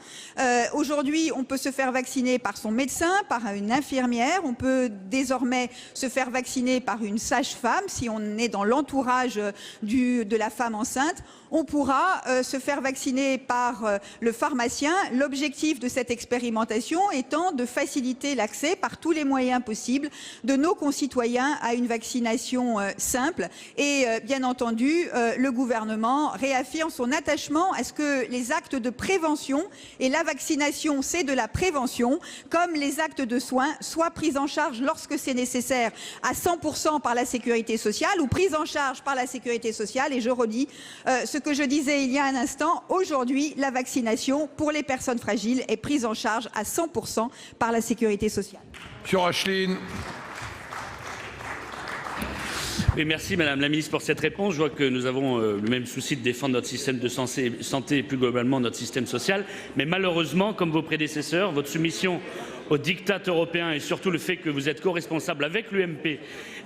Aujourd'hui, on peut se faire vacciner par son médecin, par une infirmière. On peut désormais se faire vacciner par une sage-femme si on est dans l'entourage de la femme enceinte. On pourra se faire vacciner par le pharmacien. L'objectif de cette expérimentation étant de faciliter l'accès par tous les moyens possibles de nos concitoyens à une vaccination simple. Et bien entendu, le gouvernement réaffirme son attachement à ce que les actes de prévention, et la vaccination c'est de la prévention, comme les actes de soins, soient pris en charge lorsque c'est nécessaire à 100% par la sécurité sociale ou pris en charge par la sécurité sociale. Et je redis ce que je disais il y a un instant, aujourd'hui, la vaccination pour les personnes fragiles est prise en charge à 100% par la sécurité sociale. Monsieur Acheline. Oui, merci Madame la Ministre pour cette réponse. Je vois que nous avons le même souci de défendre notre système de santé et plus globalement notre système social. Mais malheureusement, comme vos prédécesseurs, votre soumission aux diktats européens et surtout le fait que vous êtes co-responsable avec l'UMP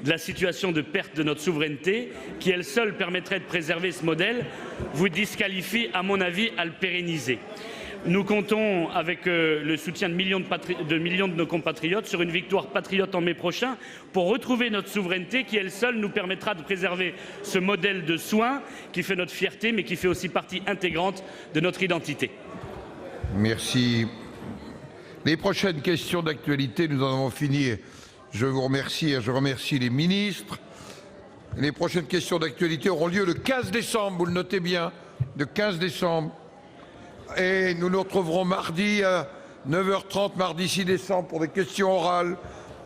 de la situation de perte de notre souveraineté, qui elle seule permettrait de préserver ce modèle, vous disqualifie à mon avis à le pérenniser. Nous comptons, avec le soutien de millions de nos compatriotes, sur une victoire patriote en mai prochain pour retrouver notre souveraineté qui, elle seule, nous permettra de préserver ce modèle de soins qui fait notre fierté, mais qui fait aussi partie intégrante de notre identité. Merci. Les prochaines questions d'actualité, nous en avons fini. Je vous remercie et je remercie les ministres. Les prochaines questions d'actualité auront lieu le 15 décembre, vous le notez bien, le 15 décembre. Et nous nous retrouverons mardi à 9h30, mardi 6 décembre, pour des questions orales,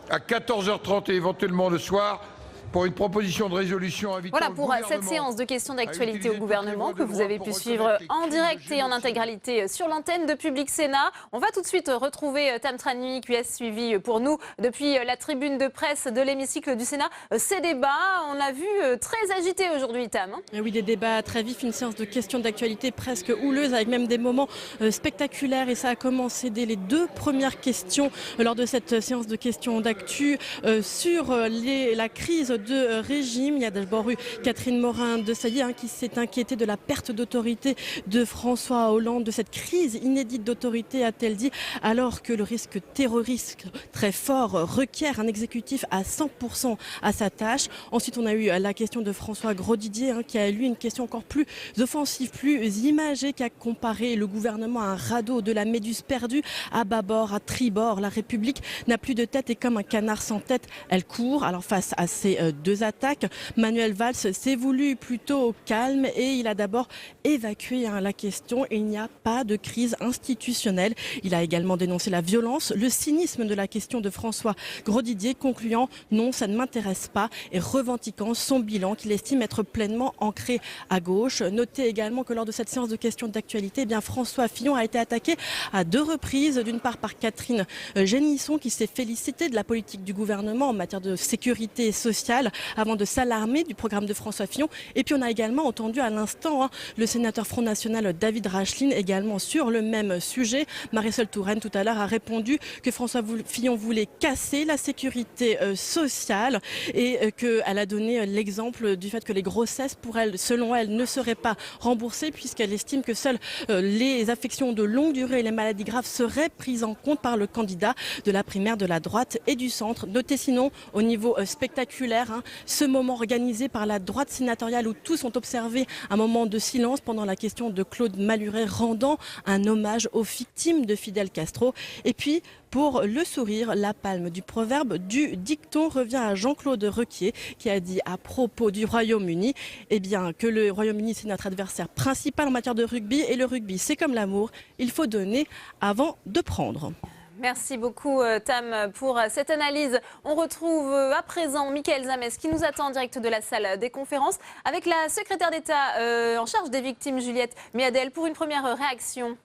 à 14h30 et éventuellement le soir. pour une proposition de résolution invitant Voilà le pour gouvernement cette séance de questions d'actualité utiliser au gouvernement toutes les que voies vous de avez droit pu pour suivre reconnaître les en crimes direct de et en génocide. intégralité sur l'antenne de Public Sénat. On va tout de suite retrouver Tam Trani qui a suivi pour nous depuis la tribune de presse de l'hémicycle du Sénat ces débats. On a vu très agité aujourd'hui, Tam. Oui, des débats très vifs, une séance de questions d'actualité presque houleuse avec même des moments spectaculaires et ça a commencé dès les 2 premières questions lors de cette séance de questions d'actu sur la crise de régime. Il y a d'abord eu Catherine Morin-Desailly qui s'est inquiétée de la perte d'autorité de François Hollande, de cette crise inédite d'autorité, a-t-elle dit, alors que le risque terroriste très fort requiert un exécutif à 100% à sa tâche. Ensuite, on a eu la question de François Grosdidier qui a lui une question encore plus offensive, plus imagée, qui a comparé le gouvernement à un radeau de la Méduse perdue, à bâbord, à tribord. La République n'a plus de tête et comme un canard sans tête, elle court. Alors face à ces 2 attaques, Manuel Valls s'est voulu plutôt calme et il a d'abord évacué la question. Il n'y a pas de crise institutionnelle. Il a également dénoncé la violence, le cynisme de la question de François Grosdidier, concluant « non, ça ne m'intéresse pas » et revendiquant son bilan qu'il estime être pleinement ancré à gauche. Notez également que lors de cette séance de questions d'actualité, François Fillon a été attaqué à 2 reprises, d'une part par Catherine Génisson qui s'est félicitée de la politique du gouvernement en matière de sécurité sociale avant de s'alarmer du programme de François Fillon. Et puis on a également entendu à l'instant le sénateur Front National David Rachlin également sur le même sujet. Marisol Touraine tout à l'heure a répondu que François Fillon voulait casser la sécurité sociale et qu'elle a donné l'exemple du fait que les grossesses pour elle, selon elle, ne seraient pas remboursées puisqu'elle estime que seules les affections de longue durée et les maladies graves seraient prises en compte par le candidat de la primaire de la droite et du centre. Notez sinon au niveau spectaculaire ce moment organisé par la droite sénatoriale où tous ont observé un moment de silence pendant la question de Claude Malhuret rendant un hommage aux victimes de Fidel Castro. Et puis pour le sourire, la palme du proverbe du dicton revient à Jean-Claude Requier qui a dit à propos du Royaume-Uni que le Royaume-Uni c'est notre adversaire principal en matière de rugby et le rugby c'est comme l'amour, il faut donner avant de prendre. Merci beaucoup Tam pour cette analyse. On retrouve à présent Michaël Zamès qui nous attend en direct de la salle des conférences avec la secrétaire d'État en charge des victimes Juliette Miadel pour une première réaction.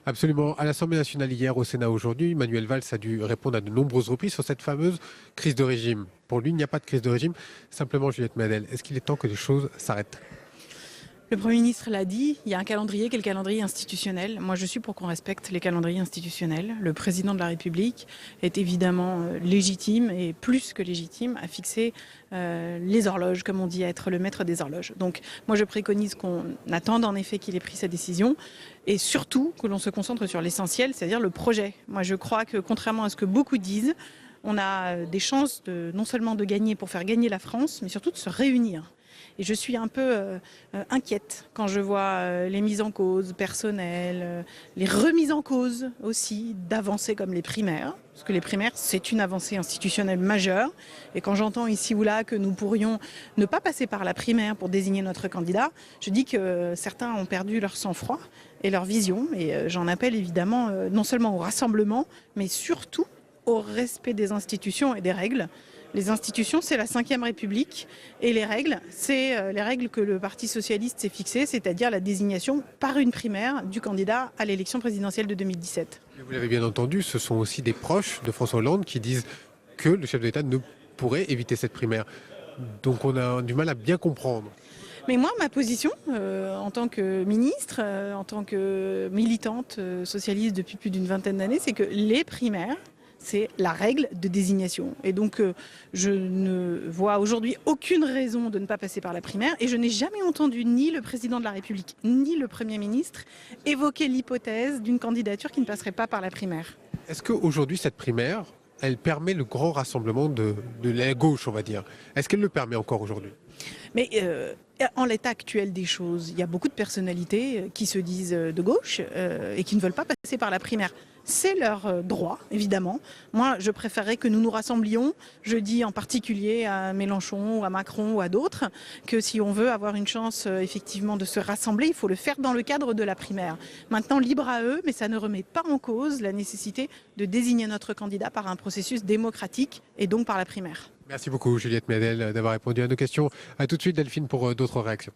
Absolument. À l'Assemblée nationale hier, au Sénat aujourd'hui, Manuel Valls a dû répondre à de nombreuses reprises sur cette fameuse crise de régime. Pour lui, il n'y a pas de crise de régime. Simplement, Juliette Miadel, est-ce qu'il est temps que les choses s'arrêtent ? Le Premier ministre l'a dit, il y a un calendrier qui est le calendrier institutionnel. Moi, je suis pour qu'on respecte les calendriers institutionnels. Le président de la République est évidemment légitime et plus que légitime à fixer les horloges, comme on dit, à être le maître des horloges. Donc, moi, je préconise qu'on attende en effet qu'il ait pris sa décision et surtout que l'on se concentre sur l'essentiel, c'est-à-dire le projet. Moi, je crois que contrairement à ce que beaucoup disent, on a des chances non seulement de gagner pour faire gagner la France, mais surtout de se réunir. Et je suis un peu inquiète quand je vois les mises en cause personnelles, les remises en cause aussi d'avancées comme les primaires. Parce que les primaires, c'est une avancée institutionnelle majeure. Et quand j'entends ici ou là que nous pourrions ne pas passer par la primaire pour désigner notre candidat, je dis que certains ont perdu leur sang-froid et leur vision. Et j'en appelle évidemment non seulement au rassemblement, mais surtout au respect des institutions et des règles. Les institutions, c'est la Ve République et les règles, c'est les règles que le Parti socialiste s'est fixées, c'est-à-dire la désignation par une primaire du candidat à l'élection présidentielle de 2017. Vous l'avez bien entendu, ce sont aussi des proches de François Hollande qui disent que le chef de l'État ne pourrait éviter cette primaire. Donc on a du mal à bien comprendre. Mais moi, ma position, en tant que ministre, en tant que militante socialiste depuis plus d'une vingtaine d'années, c'est que les primaires, c'est la règle de désignation. Et donc, je ne vois aujourd'hui aucune raison de ne pas passer par la primaire. Et je n'ai jamais entendu ni le président de la République, ni le Premier ministre évoquer l'hypothèse d'une candidature qui ne passerait pas par la primaire. Est-ce qu'aujourd'hui, cette primaire, elle permet le grand rassemblement de la gauche, on va dire ? Est-ce qu'elle le permet encore aujourd'hui ? Mais en l'état actuel des choses, il y a beaucoup de personnalités qui se disent de gauche et qui ne veulent pas passer par la primaire. C'est leur droit, évidemment. Moi, je préférerais que nous nous rassemblions, je dis en particulier à Mélenchon, ou à Macron ou à d'autres, que si on veut avoir une chance effectivement de se rassembler, il faut le faire dans le cadre de la primaire. Maintenant, libre à eux, mais ça ne remet pas en cause la nécessité de désigner notre candidat par un processus démocratique et donc par la primaire. Merci beaucoup Juliette Méadel d'avoir répondu à nos questions. À tout de suite Delphine pour d'autres réactions.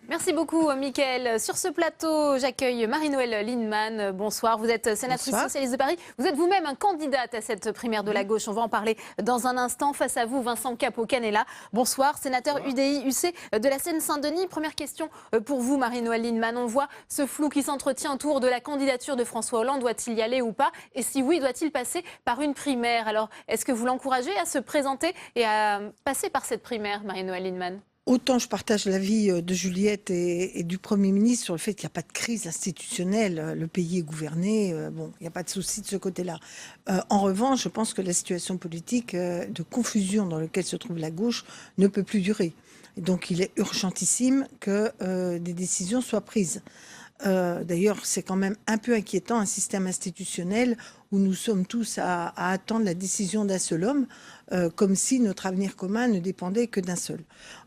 Merci beaucoup, Mickaël. Sur ce plateau, j'accueille Marie-Noëlle Lienemann. Bonsoir, vous êtes sénatrice socialiste de Paris. Vous êtes vous-même candidate à cette primaire de la gauche. On va en parler dans un instant. Face à vous, Vincent Capo-Canella. Bonsoir, sénateur UDI-UC de la Seine-Saint-Denis. Première question pour vous, Marie-Noëlle Lienemann. On voit ce flou qui s'entretient autour de la candidature de François Hollande. Doit-il y aller ou pas? Et si oui, doit-il passer par une primaire? Alors, est-ce que vous l'encouragez à se présenter et à passer par cette primaire, Marie-Noëlle Lienemann? Autant je partage l'avis de Juliette et du Premier ministre sur le fait qu'il n'y a pas de crise institutionnelle, le pays est gouverné, bon, il n'y a pas de souci de ce côté-là. En revanche, je pense que la situation politique de confusion dans laquelle se trouve la gauche ne peut plus durer. Et donc il est urgentissime que des décisions soient prises. D'ailleurs, c'est quand même un peu inquiétant, un système institutionnel où nous sommes tous à attendre la décision d'un seul homme, comme si notre avenir commun ne dépendait que d'un seul.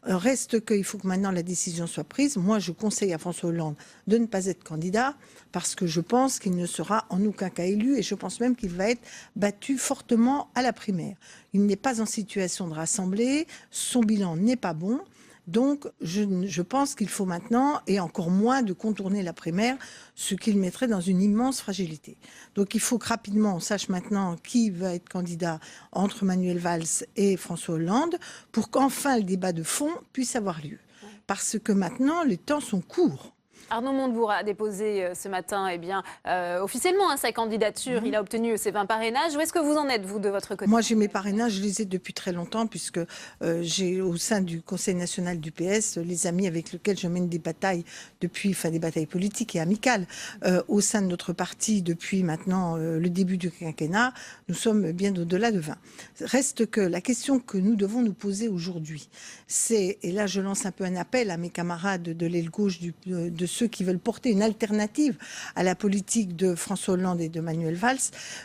Reste qu'il faut que maintenant la décision soit prise. Moi, je conseille à François Hollande de ne pas être candidat parce que je pense qu'il ne sera en aucun cas élu et je pense même qu'il va être battu fortement à la primaire. Il n'est pas en situation de rassembler, son bilan n'est pas bon. Donc, je pense qu'il faut maintenant, et encore moins de contourner la primaire, ce qui le mettrait dans une immense fragilité. Donc, il faut que rapidement, on sache maintenant qui va être candidat entre Manuel Valls et François Hollande, pour qu'enfin le débat de fond puisse avoir lieu. Parce que maintenant, les temps sont courts. Arnaud Montebourg a déposé ce matin officiellement sa candidature. Il a obtenu ses 20 parrainages. Où est-ce que vous en êtes, vous, de votre côté? Moi, j'ai mes parrainages, je les ai depuis très longtemps, puisque j'ai, au sein du Conseil national du PS, les amis avec lesquels je mène des batailles depuis, enfin des batailles politiques et amicales, au sein de notre parti depuis maintenant le début du quinquennat, nous sommes bien au-delà de 20. Reste que la question que nous devons nous poser aujourd'hui, c'est, et là je lance un peu un appel à mes camarades de l'aile gauche de ceux qui veulent porter une alternative à la politique de François Hollande et de Manuel Valls,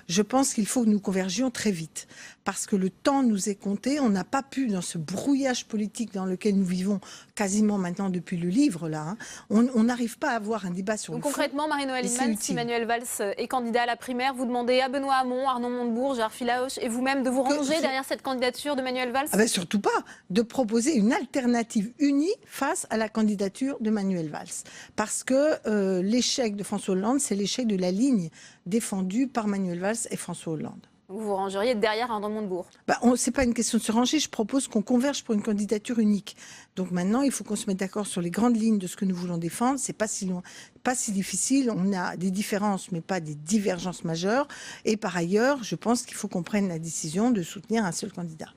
je pense qu'il faut que nous convergions très vite. Parce que le temps nous est compté, on n'a pas pu, dans ce brouillage politique dans lequel nous vivons quasiment maintenant depuis le livre, là, on n'arrive pas à avoir un débat sur le fond. Concrètement, Marie-Noëlle Lienemann, si Manuel Valls est candidat à la primaire, vous demandez à Benoît Hamon, Arnaud Montebourg, Gérard Filaoche et vous-même de vous ranger derrière cette candidature de Manuel Valls? Surtout pas, de proposer une alternative unie face à la candidature de Manuel Valls. Parce que l'échec de François Hollande, c'est l'échec de la ligne défendue par Manuel Valls et François Hollande. Vous vous rangeriez derrière Arnaud Montebourg? C'est pas une question de se ranger, je propose qu'on converge pour une candidature unique. Donc maintenant, il faut qu'on se mette d'accord sur les grandes lignes de ce que nous voulons défendre. C'est pas si loin, pas si difficile. On a des différences, mais pas des divergences majeures. Et par ailleurs, je pense qu'il faut qu'on prenne la décision de soutenir un seul candidat.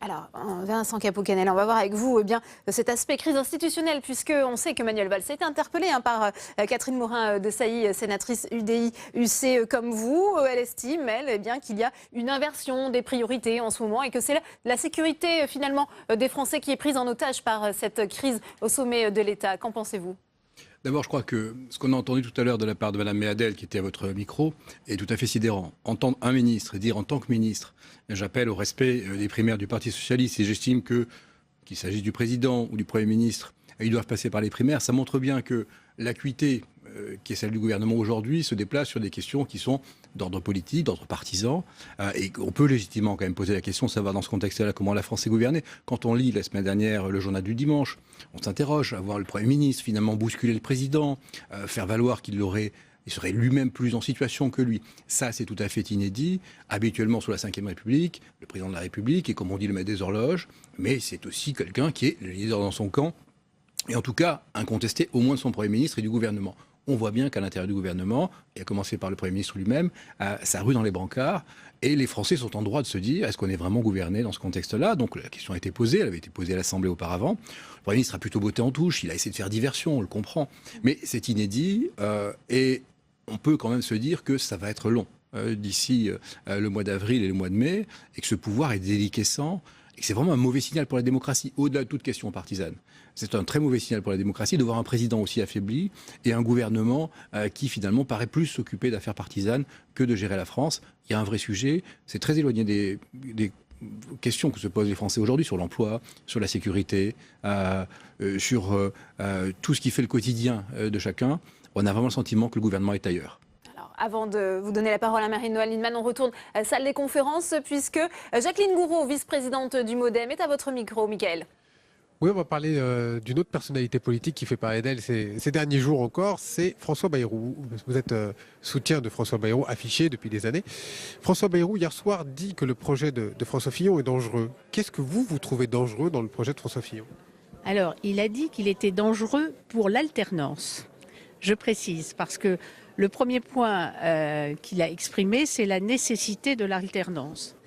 Alors, Vincent Capo-Canella, on va voir avec vous cet aspect crise institutionnelle, puisqu'on sait que Manuel Valls a été interpellé par Catherine Morin-Desailly, sénatrice UDI-UC comme vous. Elle estime, qu'il y a une inversion des priorités en ce moment et que c'est la sécurité, finalement, des Français qui est prise en otage par cette crise au sommet de l'État. Qu'en pensez-vous ? D'abord, je crois que ce qu'on a entendu tout à l'heure de la part de Mme Méadel, qui était à votre micro, est tout à fait sidérant. Entendre un ministre dire en tant que ministre, j'appelle au respect des primaires du Parti socialiste et j'estime qu'il s'agisse du président ou du Premier ministre, ils doivent passer par les primaires. Ça montre bien que l'acuité qui est celle du gouvernement aujourd'hui se déplace sur des questions qui sont d'ordre politique, d'ordre partisan, et on peut légitimement quand même poser la question, savoir dans ce contexte-là comment la France est gouvernée. Quand on lit la semaine dernière le journal du dimanche, on s'interroge à voir le Premier ministre finalement bousculer le président, faire valoir qu'il serait lui-même plus en situation que lui. Ça, c'est tout à fait inédit. Habituellement, sous la Ve République, le président de la République est, comme on dit, le maître des horloges, mais c'est aussi quelqu'un qui est le leader dans son camp, et en tout cas incontesté au moins de son Premier ministre et du gouvernement. On voit bien qu'à l'intérieur du gouvernement, et à commencer par le Premier ministre lui-même, ça rue dans les brancards. Et les Français sont en droit de se dire, est-ce qu'on est vraiment gouverné dans ce contexte-là? Donc la question a été posée, elle avait été posée à l'Assemblée auparavant. Le Premier ministre a plutôt botté en touche, il a essayé de faire diversion, on le comprend. Mais c'est inédit, et on peut quand même se dire que ça va être long d'ici le mois d'avril et le mois de mai, et que ce pouvoir est déliquescent, et que c'est vraiment un mauvais signal pour la démocratie, au-delà de toute question partisane. C'est un très mauvais signal pour la démocratie de voir un président aussi affaibli et un gouvernement qui finalement paraît plus s'occuper d'affaires partisanes que de gérer la France. Il y a un vrai sujet, c'est très éloigné des questions que se posent les Français aujourd'hui sur l'emploi, sur la sécurité, sur tout ce qui fait le quotidien de chacun. On a vraiment le sentiment que le gouvernement est ailleurs. Alors, avant de vous donner la parole à Marie-Noëlle Lienemann, on retourne à la salle des conférences puisque Jacqueline Gouraud, vice-présidente du MoDem, est à votre micro, Mickaël. Oui, on va parler d'une autre personnalité politique qui fait parler d'elle ces derniers jours encore, c'est François Bayrou. Vous êtes soutien de François Bayrou, affiché depuis des années. François Bayrou, hier soir, dit que le projet de François Fillon est dangereux. Qu'est-ce que vous trouvez dangereux dans le projet de François Fillon? Alors, il a dit qu'il était dangereux pour l'alternance. Je précise, parce que le premier point qu'il a exprimé, c'est la nécessité de l'alternance.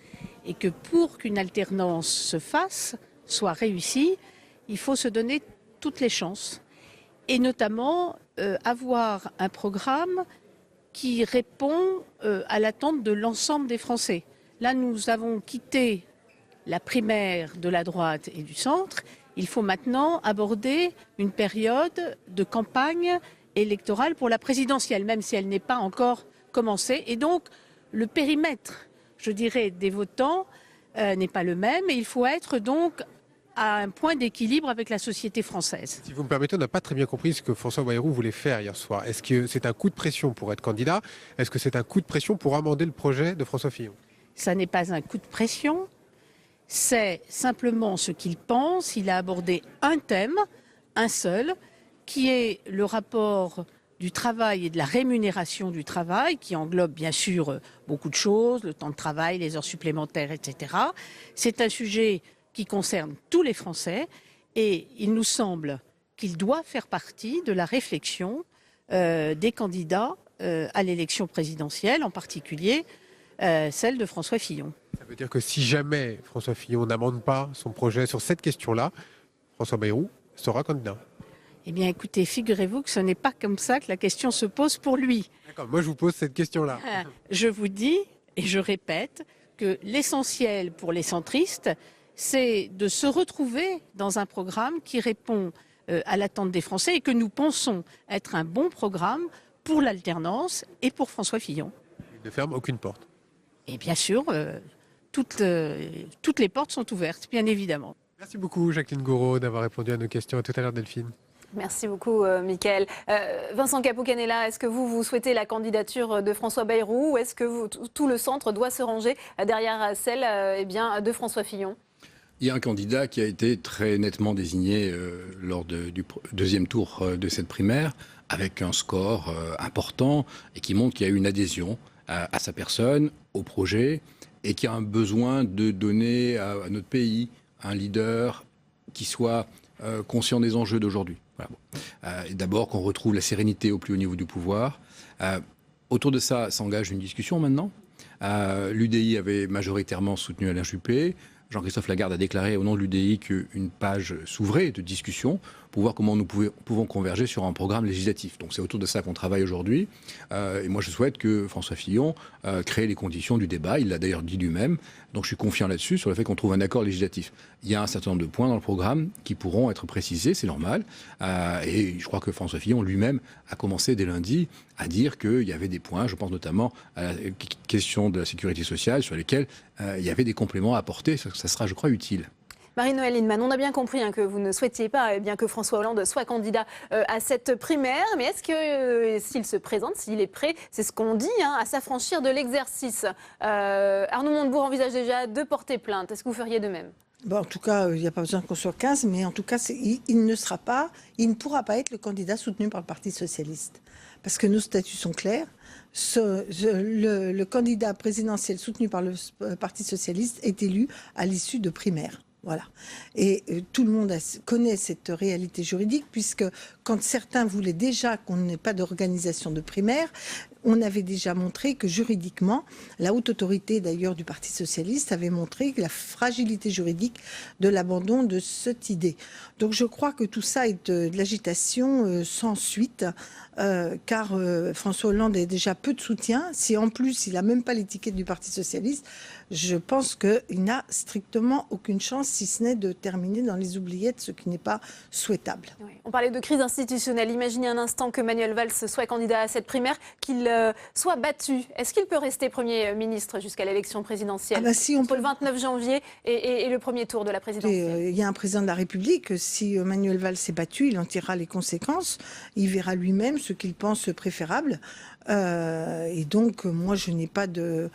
Et que pour qu'une alternance se fasse, soit réussie, il faut se donner toutes les chances. Et notamment avoir un programme qui répond à l'attente de l'ensemble des Français. Là, nous avons quitté la primaire de la droite et du centre. Il faut maintenant aborder une période de campagne électorale pour la présidentielle, même si elle n'est pas encore commencée. Et donc, le périmètre, je dirais, des votants n'est pas le même. Et il faut être donc à un point d'équilibre avec la société française. Si vous me permettez, on n'a pas très bien compris ce que François Bayrou voulait faire hier soir. Est-ce que c'est un coup de pression pour être candidat? Est-ce que c'est un coup de pression pour amender le projet de François Fillon? Ça n'est pas un coup de pression, c'est simplement ce qu'il pense. Il a abordé un thème, un seul, qui est le rapport du travail et de la rémunération du travail, qui englobe bien sûr beaucoup de choses, le temps de travail, les heures supplémentaires, etc. C'est un sujet qui concerne tous les Français et il nous semble qu'il doit faire partie de la réflexion des candidats à l'élection présidentielle, en particulier celle de François Fillon. Ça veut dire que si jamais François Fillon n'amende pas son projet sur cette question-là, François Bayrou sera candidat. Eh bien écoutez, figurez-vous que ce n'est pas comme ça que la question se pose pour lui. D'accord, moi je vous pose cette question-là. Je vous dis, et je répète, que l'essentiel pour les centristes, c'est de se retrouver dans un programme qui répond à l'attente des Français et que nous pensons être un bon programme pour l'alternance et pour François Fillon. Il ne ferme aucune porte. Et bien sûr, toutes les portes sont ouvertes, bien évidemment. Merci beaucoup Jacqueline Gouraud d'avoir répondu à nos questions. À tout à l'heure Delphine. Merci beaucoup, Mickaël. Vincent Capo-Canella, est-ce que vous souhaitez la candidature de François Bayrou ou est-ce que tout le centre doit se ranger derrière celle de François Fillon? Il y a un candidat qui a été très nettement désigné lors du deuxième tour de cette primaire, avec un score important et qui montre qu'il y a eu une adhésion à sa personne, au projet, et qui a un besoin de donner à notre pays un leader qui soit conscient des enjeux d'aujourd'hui. Voilà. D'abord qu'on retrouve la sérénité au plus haut niveau du pouvoir. Autour de ça s'engage une discussion maintenant. L'UDI avait majoritairement soutenu Alain Juppé. Jean-Christophe Lagarde a déclaré au nom de l'UDI qu'une page s'ouvrait de discussion pour voir comment nous pouvons converger sur un programme législatif. Donc c'est autour de ça qu'on travaille aujourd'hui. Et moi je souhaite que François Fillon crée les conditions du débat. Il l'a d'ailleurs dit lui-même. Donc je suis confiant là-dessus, sur le fait qu'on trouve un accord législatif. Il y a un certain nombre de points dans le programme qui pourront être précisés, c'est normal. Et je crois que François Fillon lui-même a commencé dès lundi à dire qu'il y avait des points, je pense notamment à la question de la sécurité sociale, sur lesquels il y avait des compléments à apporter. Ça sera, je crois, utile. Marie-Noëlle Lienemann, on a bien compris que vous ne souhaitiez pas que François Hollande soit candidat à cette primaire, mais est-ce que s'il se présente, s'il est prêt, c'est ce qu'on dit, à s'affranchir de l'exercice, Arnaud Montebourg envisage déjà de porter plainte. Est-ce que vous feriez de même? En tout cas, il n'y a pas besoin qu'on soit 15, mais en tout cas, il ne pourra pas être le candidat soutenu par le Parti socialiste. Parce que nos statuts sont clairs. Le candidat présidentiel soutenu par le Parti socialiste est élu à l'issue de primaires. Voilà. Et tout le monde connaît cette réalité juridique, puisque quand certains voulaient déjà qu'on n'ait pas d'organisation de primaire, on avait déjà montré que juridiquement, la haute autorité d'ailleurs du Parti socialiste avait montré la fragilité juridique de l'abandon de cette idée. Donc je crois que tout ça est de l'agitation sans suite, car François Hollande a déjà peu de soutien. Si en plus il n'a même pas l'étiquette du Parti socialiste, je pense qu'il n'a strictement aucune chance, si ce n'est de terminer dans les oubliettes, ce qui n'est pas souhaitable. Oui. On parlait de crise institutionnelle. institutionnel. Imaginez un instant que Manuel Valls soit candidat à cette primaire, qu'il soit battu. Est-ce qu'il peut rester Premier ministre jusqu'à l'élection présidentielle entre le 29 janvier et le premier tour de la présidentielle? Il y a un président de la République. Si Manuel Valls est battu, il en tirera les conséquences. Il verra lui-même ce qu'il pense préférable. Et donc, moi, je n'ai pas de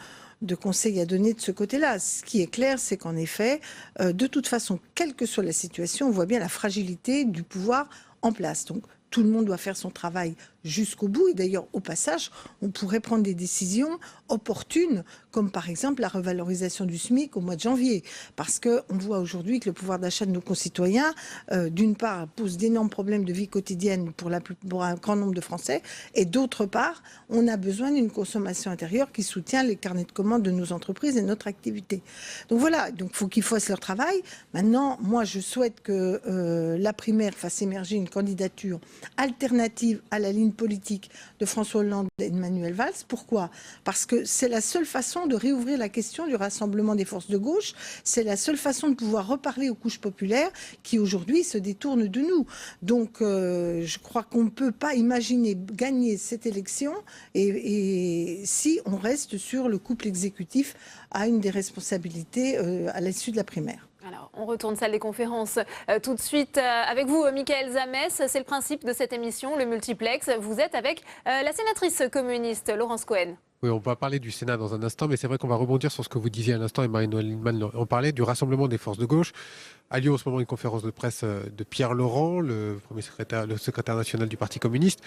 conseils à donner de ce côté-là. Ce qui est clair, c'est qu'en effet, de toute façon, quelle que soit la situation, on voit bien la fragilité du pouvoir en place. Donc, tout le monde doit faire son travail jusqu'au bout. Et d'ailleurs, au passage, on pourrait prendre des décisions opportunes, comme par exemple la revalorisation du SMIC au mois de janvier. Parce qu'on voit aujourd'hui que le pouvoir d'achat de nos concitoyens, d'une part, pose d'énormes problèmes de vie quotidienne pour un grand nombre de Français, et d'autre part, on a besoin d'une consommation intérieure qui soutient les carnets de commandes de nos entreprises et notre activité. Donc voilà, donc faut qu'ils fassent leur travail. Maintenant, moi, je souhaite que la primaire fasse émerger une candidature alternative à la ligne politique de François Hollande et de Manuel Valls. Pourquoi? Parce que c'est la seule façon de réouvrir la question du rassemblement des forces de gauche. C'est la seule façon de pouvoir reparler aux couches populaires qui aujourd'hui se détournent de nous. Donc je crois qu'on ne peut pas imaginer gagner cette élection et si on reste sur le couple exécutif à une des responsabilités à l'issue de la primaire. Alors, on retourne salle des conférences tout de suite avec vous, Michaël Zamès. C'est le principe de cette émission, le multiplex. Vous êtes avec la sénatrice communiste Laurence Cohen. Oui, on va parler du Sénat dans un instant, mais c'est vrai qu'on va rebondir sur ce que vous disiez à l'instant, et Marie-Noëlle Lienemann en parlait, du rassemblement des forces de gauche. A lieu en ce moment une conférence de presse de Pierre Laurent, le secrétaire national du Parti communiste,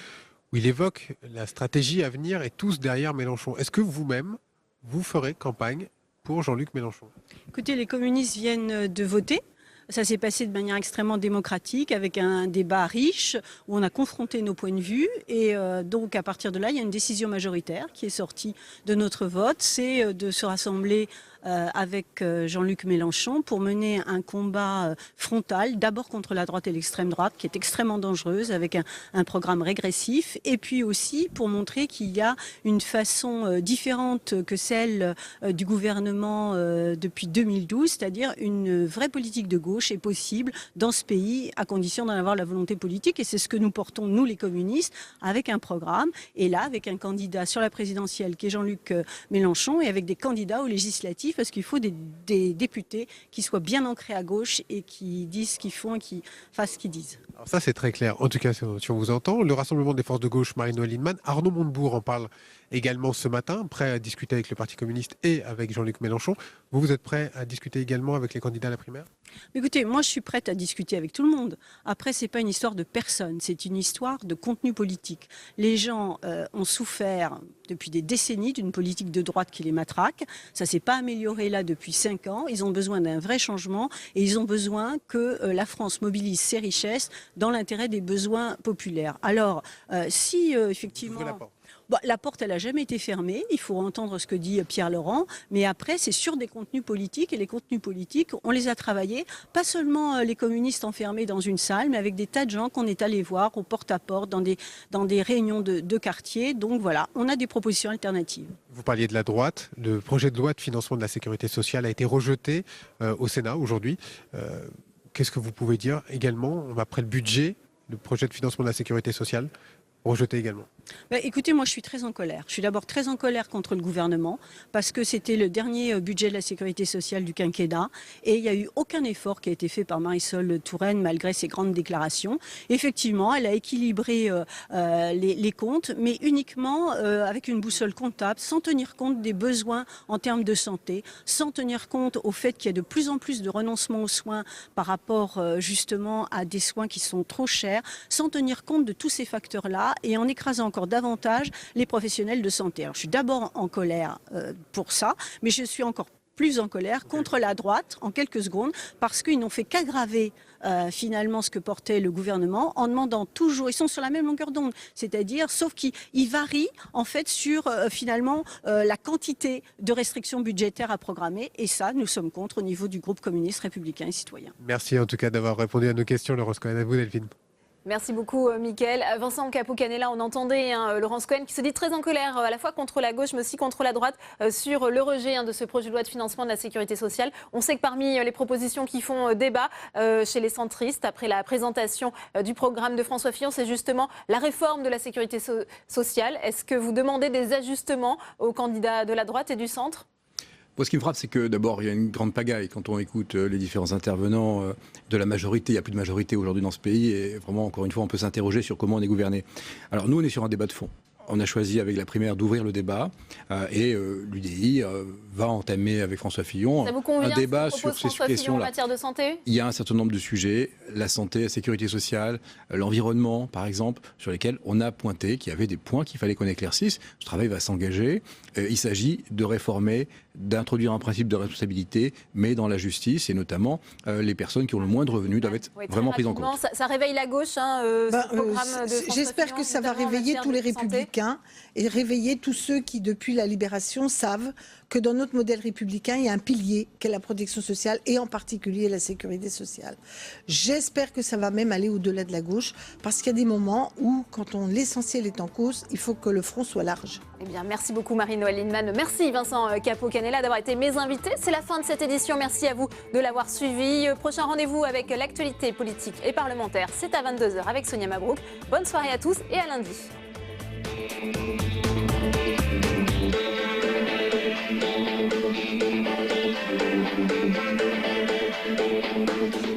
où il évoque la stratégie à venir et tous derrière Mélenchon. Est-ce que vous-même, vous ferez campagne pour Jean-Luc Mélenchon? Écoutez, les communistes viennent de voter. Ça s'est passé de manière extrêmement démocratique, avec un débat riche, où on a confronté nos points de vue. Et donc, à partir de là, il y a une décision majoritaire qui est sortie de notre vote. C'est de se rassembler avec Jean-Luc Mélenchon pour mener un combat frontal, d'abord contre la droite et l'extrême droite, qui est extrêmement dangereuse, avec un programme régressif, et puis aussi pour montrer qu'il y a une façon différente que celle du gouvernement depuis 2012, c'est-à-dire une vraie politique de gauche est possible dans ce pays, à condition d'en avoir la volonté politique, et c'est ce que nous portons, nous les communistes, avec un programme, et là, avec un candidat sur la présidentielle qui est Jean-Luc Mélenchon, et avec des candidats aux législatives, parce qu'il faut des députés qui soient bien ancrés à gauche et qui disent ce qu'ils font et qui fassent ce qu'ils disent. Alors ça, c'est très clair. En tout cas, si on vous entend, le rassemblement des forces de gauche, Marie-Noëlle Lienemann, Arnaud Montebourg en parle également ce matin, prêt à discuter avec le Parti communiste et avec Jean-Luc Mélenchon. Vous êtes prêt à discuter également avec les candidats à la primaire? Écoutez, moi je suis prête à discuter avec tout le monde. Après, c'est pas une histoire de personne, c'est une histoire de contenu politique. Les gens ont souffert depuis des décennies d'une politique de droite qui les matraque. Ça s'est pas amélioré là depuis 5 ans. Ils ont besoin d'un vrai changement et ils ont besoin que la France mobilise ses richesses dans l'intérêt des besoins populaires. Alors, si effectivement... La porte, elle n'a jamais été fermée. Il faut entendre ce que dit Pierre Laurent. Mais après, c'est sur des contenus politiques. Et les contenus politiques, on les a travaillés. Pas seulement les communistes enfermés dans une salle, mais avec des tas de gens qu'on est allés voir au porte-à-porte, dans des réunions de quartier. Donc voilà, on a des propositions alternatives. Vous parliez de la droite. Le projet de loi de financement de la sécurité sociale a été rejeté au Sénat aujourd'hui. Qu'est-ce que vous pouvez dire également, après le budget, le projet de financement de la sécurité sociale rejeté également? Écoutez, moi je suis très en colère. Je suis d'abord très en colère contre le gouvernement parce que c'était le dernier budget de la sécurité sociale du quinquennat et il n'y a eu aucun effort qui a été fait par Marisol Touraine malgré ses grandes déclarations. Effectivement, elle a équilibré les comptes, mais uniquement avec une boussole comptable, sans tenir compte des besoins en termes de santé, sans tenir compte au fait qu'il y a de plus en plus de renoncement aux soins par rapport justement à des soins qui sont trop chers, sans tenir compte de tous ces facteurs-là et en écrasant encore davantage les professionnels de santé. Alors, je suis d'abord en colère pour ça, mais je suis encore plus en colère contre la droite en quelques secondes parce qu'ils n'ont fait qu'aggraver finalement ce que portait le gouvernement en demandant toujours, ils sont sur la même longueur d'onde, c'est-à-dire sauf qu'ils varient en fait sur finalement la quantité de restrictions budgétaires à programmer et ça nous sommes contre au niveau du groupe communiste républicain et citoyen. Merci en tout cas d'avoir répondu à nos questions, Laurence Cohen. À vous, Delphine. Merci beaucoup, Mickaël. Vincent Capo-Canellas, on entendait Laurence Cohen qui se dit très en colère à la fois contre la gauche mais aussi contre la droite sur le rejet de ce projet de loi de financement de la sécurité sociale. On sait que parmi les propositions qui font débat chez les centristes, après la présentation du programme de François Fillon, c'est justement la réforme de la sécurité sociale. Est-ce que vous demandez des ajustements aux candidats de la droite et du centre ? Moi, ce qui me frappe, c'est que d'abord, il y a une grande pagaille quand on écoute les différents intervenants de la majorité. Il n'y a plus de majorité aujourd'hui dans ce pays et vraiment, encore une fois, on peut s'interroger sur comment on est gouverné. Alors nous, on est sur un débat de fond. On a choisi avec la primaire d'ouvrir le débat et l'UDI va entamer avec François Fillon un débat sur ces questions-là. En matière de santé ? Il y a un certain nombre de sujets, la santé, la sécurité sociale, l'environnement par exemple, sur lesquels on a pointé qu'il y avait des points qu'il fallait qu'on éclaircisse. Ce travail va s'engager. Il s'agit de réformer, d'introduire un principe de responsabilité, mais dans la justice et notamment les personnes qui ont le moins de revenus doivent être vraiment prises en compte. Ça réveille la gauche, ce programme de j'espère que ça va réveiller tous les républicains et réveiller tous ceux qui, depuis la libération, savent que dans notre modèle républicain, il y a un pilier qu'est la protection sociale et en particulier la sécurité sociale. J'espère que ça va même aller au-delà de la gauche parce qu'il y a des moments où, quand l'essentiel est en cause, il faut que le front soit large. Eh bien, merci beaucoup Marie-Noëlle Lienemann. Merci Vincent Capo-Canellas d'avoir été mes invités. C'est la fin de cette édition. Merci à vous de l'avoir suivi. Prochain rendez-vous avec l'actualité politique et parlementaire, c'est à 22h avec Sonia Mabrouk. Bonne soirée à tous et à lundi. Thank you.